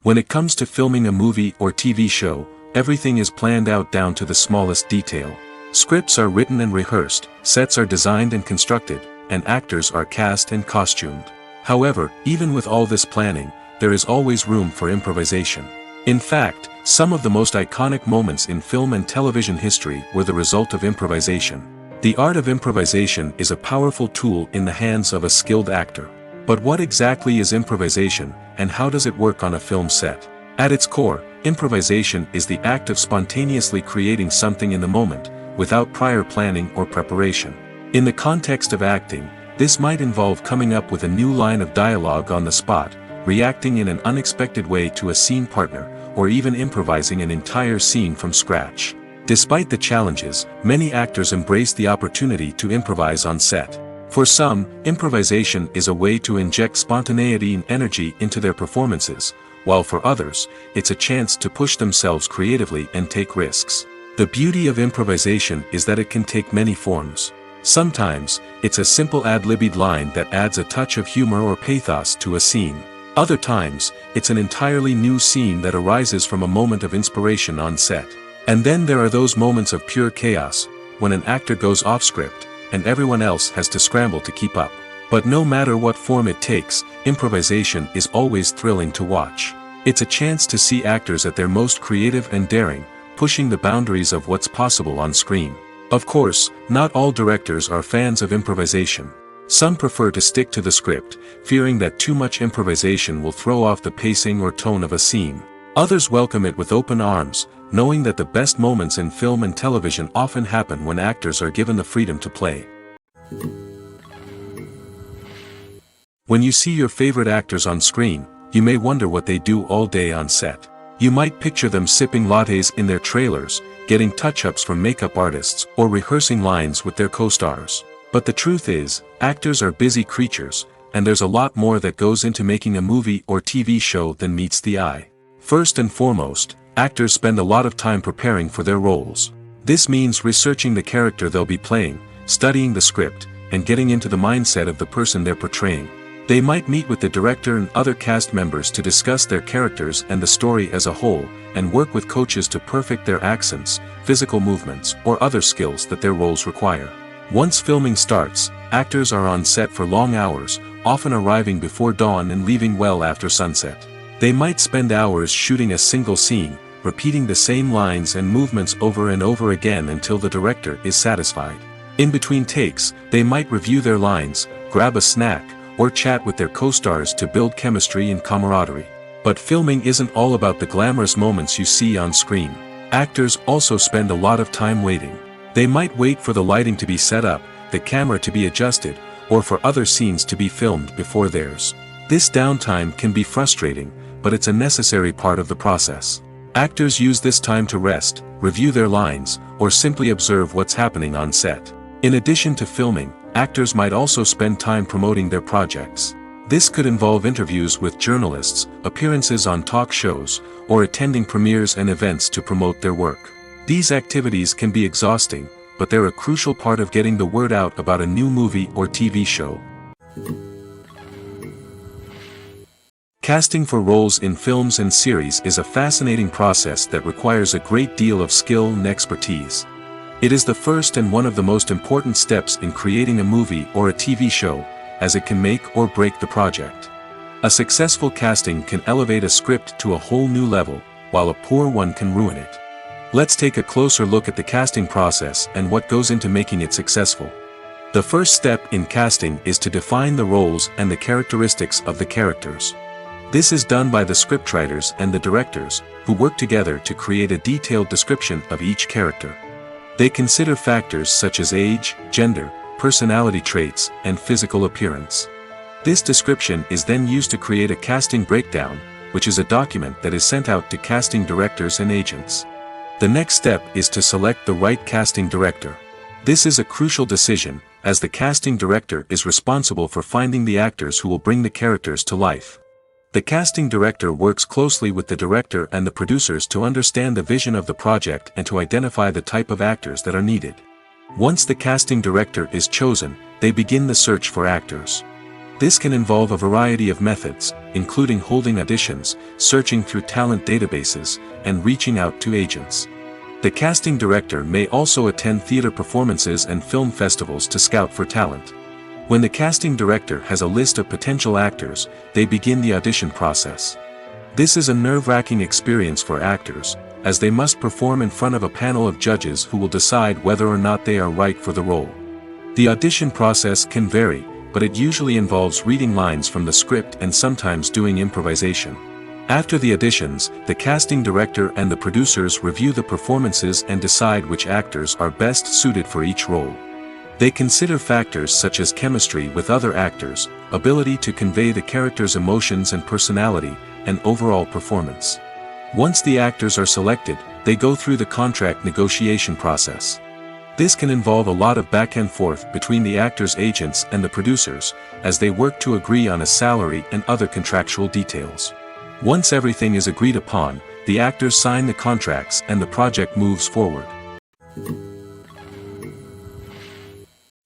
When it comes to filming a movie or TV show, everything is planned out down to the smallest detail. Scripts are written and rehearsed, sets are designed and constructed, and actors are cast and costumed. However, even with all this planning, there is always room for improvisation. In fact, some of the most iconic moments in film and television history were the result of improvisation. The art of improvisation is a powerful tool in the hands of a skilled actor. But what exactly is improvisation, and how does it work on a film set? At its core, improvisation is the act of spontaneously creating something in the moment, without prior planning or preparation. In the context of acting, this might involve coming up with a new line of dialogue on the spot, reacting in an unexpected way to a scene partner, or even improvising an entire scene from scratch. Despite the challenges, many actors embrace the opportunity to improvise on set. For some, improvisation is a way to inject spontaneity and energy into their performances, while for others, it's a chance to push themselves creatively and take risks. The beauty of improvisation is that it can take many forms. Sometimes, it's a simple ad-libbed line that adds a touch of humor or pathos to a scene. Other times, it's an entirely new scene that arises from a moment of inspiration on set. And then there are those moments of pure chaos, when an actor goes off script, and everyone else has to scramble to keep up. But no matter what form it takes, improvisation is always thrilling to watch. It's a chance to see actors at their most creative and daring, pushing the boundaries of what's possible on screen. Of course, not all directors are fans of improvisation. Some prefer to stick to the script, fearing that too much improvisation will throw off the pacing or tone of a scene. Others welcome it with open arms, knowing that the best moments in film and television often happen when actors are given the freedom to play. When you see your favorite actors on screen, you may wonder what they do all day on set. You might picture them sipping lattes in their trailers, getting touch-ups from makeup artists, or rehearsing lines with their co-stars. But the truth is, actors are busy creatures, and there's a lot more that goes into making a movie or TV show than meets the eye. First and foremost, actors spend a lot of time preparing for their roles. This means researching the character they'll be playing, studying the script, and getting into the mindset of the person they're portraying. They might meet with the director and other cast members to discuss their characters and the story as a whole, and work with coaches to perfect their accents, physical movements, or other skills that their roles require. Once filming starts, actors are on set for long hours, often arriving before dawn and leaving well after sunset. They might spend hours shooting a single scene, repeating the same lines and movements over and over again until the director is satisfied. In between takes, they might review their lines, grab a snack, or chat with their co-stars to build chemistry and camaraderie. But filming isn't all about the glamorous moments you see on screen. Actors also spend a lot of time waiting. They might wait for the lighting to be set up, the camera to be adjusted, or for other scenes to be filmed before theirs. This downtime can be frustrating, but it's a necessary part of the process. Actors use this time to rest, review their lines, or simply observe what's happening on set. In addition to filming, actors might also spend time promoting their projects. This could involve interviews with journalists, appearances on talk shows, or attending premieres and events to promote their work. These activities can be exhausting, but they're a crucial part of getting the word out about a new movie or TV show. Casting for roles in films and series is a fascinating process that requires a great deal of skill and expertise. It is the first and one of the most important steps in creating a movie or a TV show, as it can make or break the project. A successful casting can elevate a script to a whole new level, while a poor one can ruin it. Let's take a closer look at the casting process and what goes into making it successful. The first step in casting is to define the roles and the characteristics of the characters. This is done by the scriptwriters and the directors, who work together to create a detailed description of each character. They consider factors such as age, gender, personality traits, and physical appearance. This description is then used to create a casting breakdown, which is a document that is sent out to casting directors and agents. The next step is to select the right casting director. This is a crucial decision, as the casting director is responsible for finding the actors who will bring the characters to life. The casting director works closely with the director and the producers to understand the vision of the project and to identify the type of actors that are needed. Once the casting director is chosen, they begin the search for actors. This can involve a variety of methods, including holding auditions, searching through talent databases, and reaching out to agents. The casting director may also attend theater performances and film festivals to scout for talent. When the casting director has a list of potential actors, they begin the audition process. This is a nerve-wracking experience for actors, as they must perform in front of a panel of judges who will decide whether or not they are right for the role. The audition process can vary, but it usually involves reading lines from the script and sometimes doing improvisation. After the auditions, the casting director and the producers review the performances and decide which actors are best suited for each role. They consider factors such as chemistry with other actors, ability to convey the character's emotions and personality, and overall performance. Once the actors are selected, they go through the contract negotiation process. This can involve a lot of back and forth between the actors' agents and the producers, as they work to agree on a salary and other contractual details. Once everything is agreed upon, the actors sign the contracts and the project moves forward.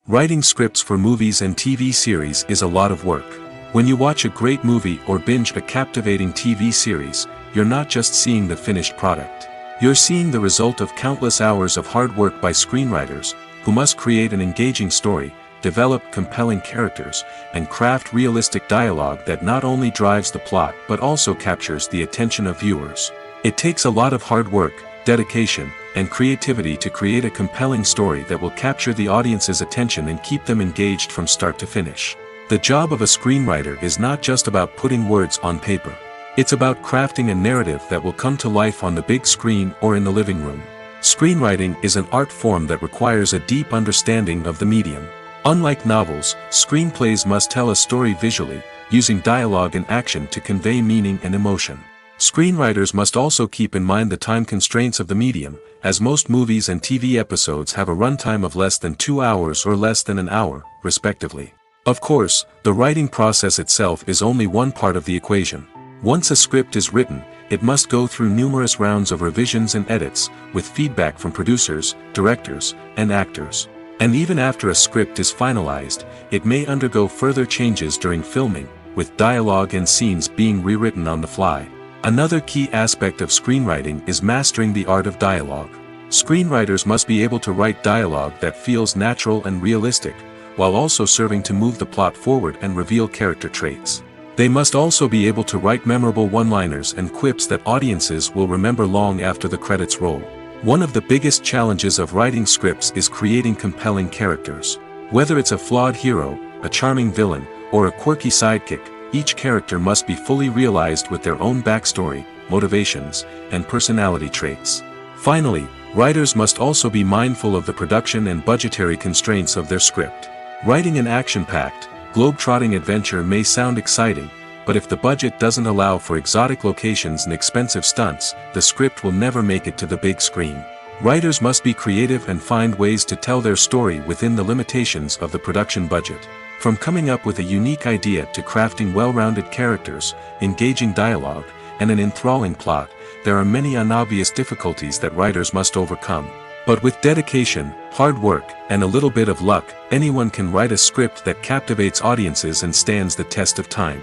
Writing scripts for movies and TV series is a lot of work. When you watch a great movie or binge a captivating TV series, you're not just seeing the finished product. You're seeing the result of countless hours of hard work by screenwriters, who must create an engaging story, develop compelling characters, and craft realistic dialogue that not only drives the plot but also captures the attention of viewers. It takes a lot of hard work, dedication, and creativity to create a compelling story that will capture the audience's attention and keep them engaged from start to finish. The job of a screenwriter is not just about putting words on paper. It's about crafting a narrative that will come to life on the big screen or in the living room. Screenwriting is an art form that requires a deep understanding of the medium. Unlike novels, screenplays must tell a story visually, using dialogue and action to convey meaning and emotion. Screenwriters must also keep in mind the time constraints of the medium, as most movies and TV episodes have a runtime of less than 2 hours or less than an hour, respectively. Of course, the writing process itself is only one part of the equation. Once a script is written, it must go through numerous rounds of revisions and edits, with feedback from producers, directors, and actors. And even after a script is finalized, it may undergo further changes during filming, with dialogue and scenes being rewritten on the fly. Another key aspect of screenwriting is mastering the art of dialogue. Screenwriters must be able to write dialogue that feels natural and realistic, while also serving to move the plot forward and reveal character traits. They must also be able to write memorable one-liners and quips that audiences will remember long after the credits roll. One of the biggest challenges of writing scripts is creating compelling characters. Whether it's a flawed hero, a charming villain, or a quirky sidekick, each character must be fully realized with their own backstory, motivations, and personality traits. Finally, writers must also be mindful of the production and budgetary constraints of their script. Writing an action-packed, globe-trotting adventure may sound exciting, but if the budget doesn't allow for exotic locations and expensive stunts, the script will never make it to the big screen. Writers must be creative and find ways to tell their story within the limitations of the production budget. From coming up with a unique idea to crafting well-rounded characters, engaging dialogue, and an enthralling plot, there are many unobvious difficulties that writers must overcome. But with dedication, hard work, and a little bit of luck, anyone can write a script that captivates audiences and stands the test of time.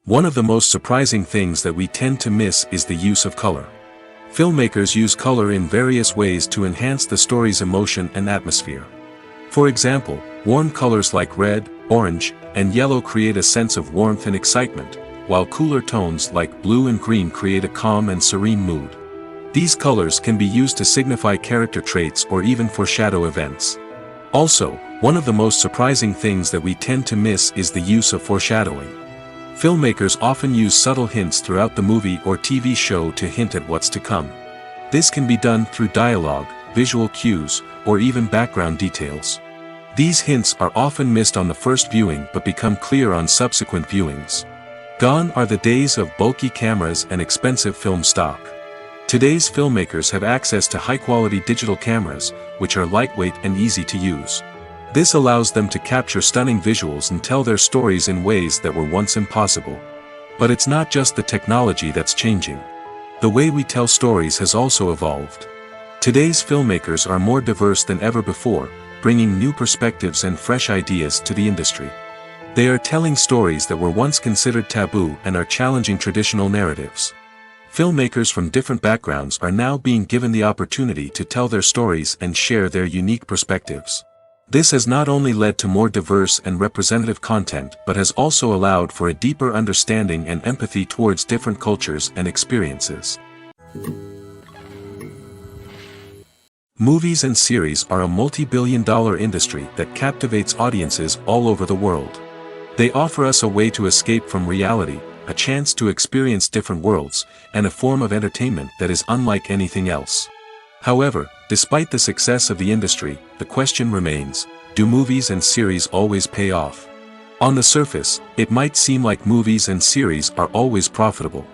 One of the most surprising things that we tend to miss is the use of color. Filmmakers use color in various ways to enhance the story's emotion and atmosphere. For example, warm colors like red, orange, and yellow create a sense of warmth and excitement, while cooler tones like blue and green create a calm and serene mood. These colors can be used to signify character traits or even foreshadow events. Also, one of the most surprising things that we tend to miss is the use of foreshadowing. Filmmakers often use subtle hints throughout the movie or TV show to hint at what's to come. This can be done through dialogue, visual cues, or even background details. These hints are often missed on the first viewing but become clear on subsequent viewings. Gone are the days of bulky cameras and expensive film stock. Today's filmmakers have access to high-quality digital cameras, which are lightweight and easy to use. This allows them to capture stunning visuals and tell their stories in ways that were once impossible. But it's not just the technology that's changing. The way we tell stories has also evolved. Today's filmmakers are more diverse than ever before, bringing new perspectives and fresh ideas to the industry. They are telling stories that were once considered taboo and are challenging traditional narratives. Filmmakers from different backgrounds are now being given the opportunity to tell their stories and share their unique perspectives. This has not only led to more diverse and representative content but has also allowed for a deeper understanding and empathy towards different cultures and experiences. Movies and series are a multi-billion-dollar industry that captivates audiences all over the world. They offer us a way to escape from reality, a chance to experience different worlds, and a form of entertainment that is unlike anything else. However, despite the success of the industry, the question remains, do movies and series always pay off? On the surface, it might seem like movies and series are always profitable.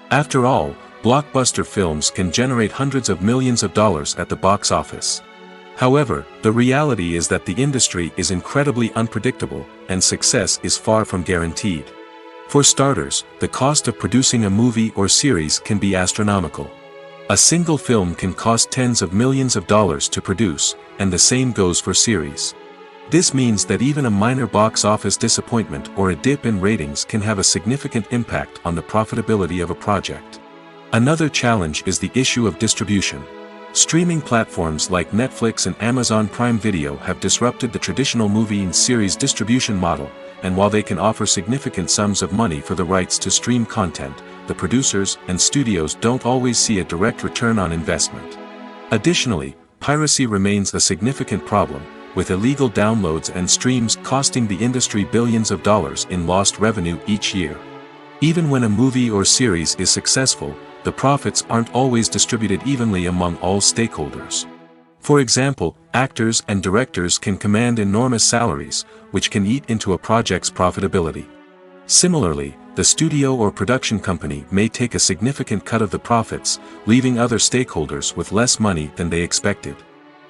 After all, blockbuster films can generate hundreds of millions of dollars at the box office. However, the reality is that the industry is incredibly unpredictable, and success is far from guaranteed. For starters, the cost of producing a movie or series can be astronomical. A single film can cost tens of millions of dollars to produce, and the same goes for series. This means that even a minor box office disappointment or a dip in ratings can have a significant impact on the profitability of a project. Another challenge is the issue of distribution. Streaming platforms like Netflix and Amazon Prime Video have disrupted the traditional movie and series distribution model, and while they can offer significant sums of money for the rights to stream content, the producers and studios don't always see a direct return on investment. Additionally, piracy remains a significant problem, with illegal downloads and streams costing the industry billions of dollars in lost revenue each year. Even when a movie or series is successful, the profits aren't always distributed evenly among all stakeholders. For example, actors and directors can command enormous salaries, which can eat into a project's profitability. Similarly, the studio or production company may take a significant cut of the profits, leaving other stakeholders with less money than they expected.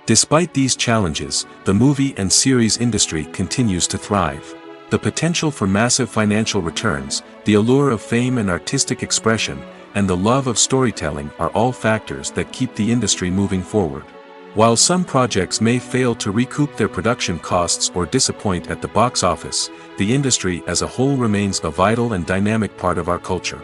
Despite these challenges, the movie and series industry continues to thrive. The potential for massive financial returns, the allure of fame and artistic expression, and the love of storytelling are all factors that keep the industry moving forward. While some projects may fail to recoup their production costs or disappoint at the box office, the industry as a whole remains a vital and dynamic part of our culture.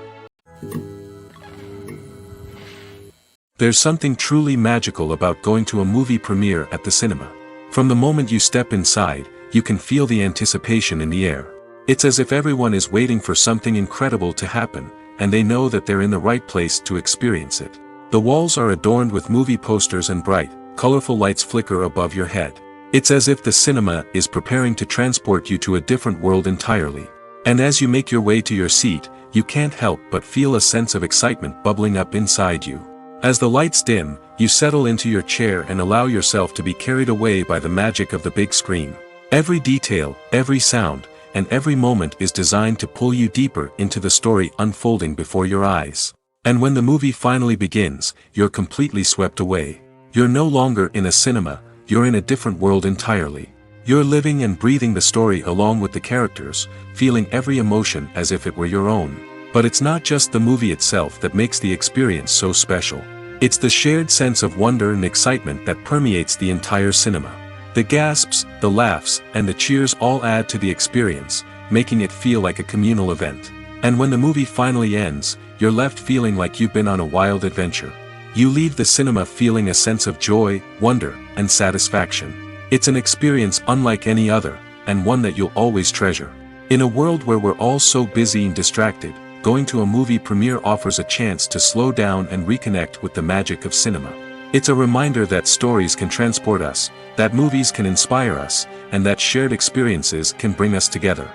There's something truly magical about going to a movie premiere at the cinema. From the moment you step inside, you can feel the anticipation in the air. It's as if everyone is waiting for something incredible to happen, and they know that they're in the right place to experience it. The walls are adorned with movie posters and bright, colorful lights flicker above your head. It's as if the cinema is preparing to transport you to a different world entirely. And as you make your way to your seat, you can't help but feel a sense of excitement bubbling up inside you. As the lights dim, you settle into your chair and allow yourself to be carried away by the magic of the big screen. Every detail, every sound, and every moment is designed to pull you deeper into the story unfolding before your eyes. And when the movie finally begins, you're completely swept away. You're no longer in a cinema, you're in a different world entirely. You're living and breathing the story along with the characters, feeling every emotion as if it were your own. But it's not just the movie itself that makes the experience so special. It's the shared sense of wonder and excitement that permeates the entire cinema. The gasps, the laughs, and the cheers all add to the experience, making it feel like a communal event. And when the movie finally ends, you're left feeling like you've been on a wild adventure. You leave the cinema feeling a sense of joy, wonder, and satisfaction. It's an experience unlike any other, and one that you'll always treasure. In a world where we're all so busy and distracted, going to a movie premiere offers a chance to slow down and reconnect with the magic of cinema. It's a reminder that stories can transport us, that movies can inspire us, and that shared experiences can bring us together.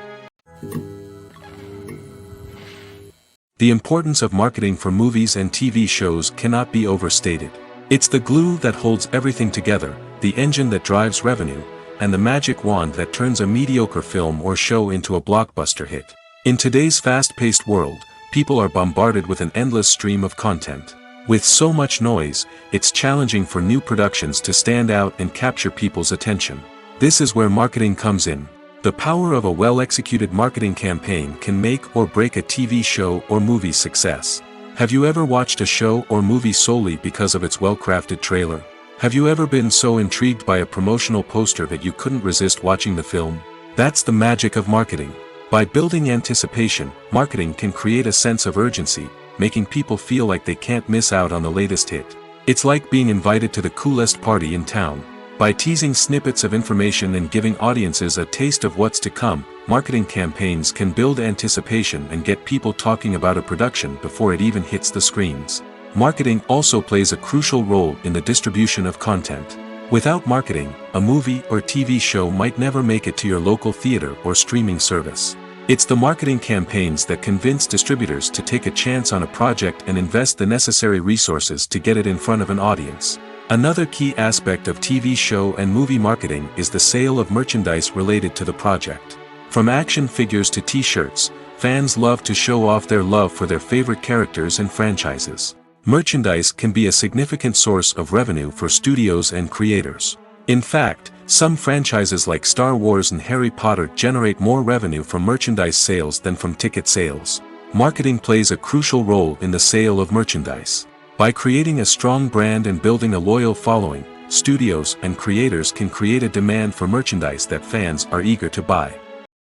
The importance of marketing for movies and TV shows cannot be overstated. It's the glue that holds everything together, the engine that drives revenue, and the magic wand that turns a mediocre film or show into a blockbuster hit. In today's fast-paced world, people are bombarded with an endless stream of content. With so much noise, it's challenging for new productions to stand out and capture people's attention. This is where marketing comes in. The power of a well-executed marketing campaign can make or break a TV show or movie's success. Have you ever watched a show or movie solely because of its well-crafted trailer? Have you ever been so intrigued by a promotional poster that you couldn't resist watching the film? That's the magic of marketing. By building anticipation, marketing can create a sense of urgency, making people feel like they can't miss out on the latest hit. It's like being invited to the coolest party in town. By teasing snippets of information and giving audiences a taste of what's to come, marketing campaigns can build anticipation and get people talking about a production before it even hits the screens. Marketing also plays a crucial role in the distribution of content. Without marketing, a movie or TV show might never make it to your local theater or streaming service. It's the marketing campaigns that convince distributors to take a chance on a project and invest the necessary resources to get it in front of an audience. Another key aspect of TV show and movie marketing is the sale of merchandise related to the project. From action figures to t-shirts, fans love to show off their love for their favorite characters and franchises. Merchandise can be a significant source of revenue for studios and creators. In fact, some franchises like Star Wars and Harry Potter generate more revenue from merchandise sales than from ticket sales. Marketing plays a crucial role in the sale of merchandise. By creating a strong brand and building a loyal following, studios and creators can create a demand for merchandise that fans are eager to buy.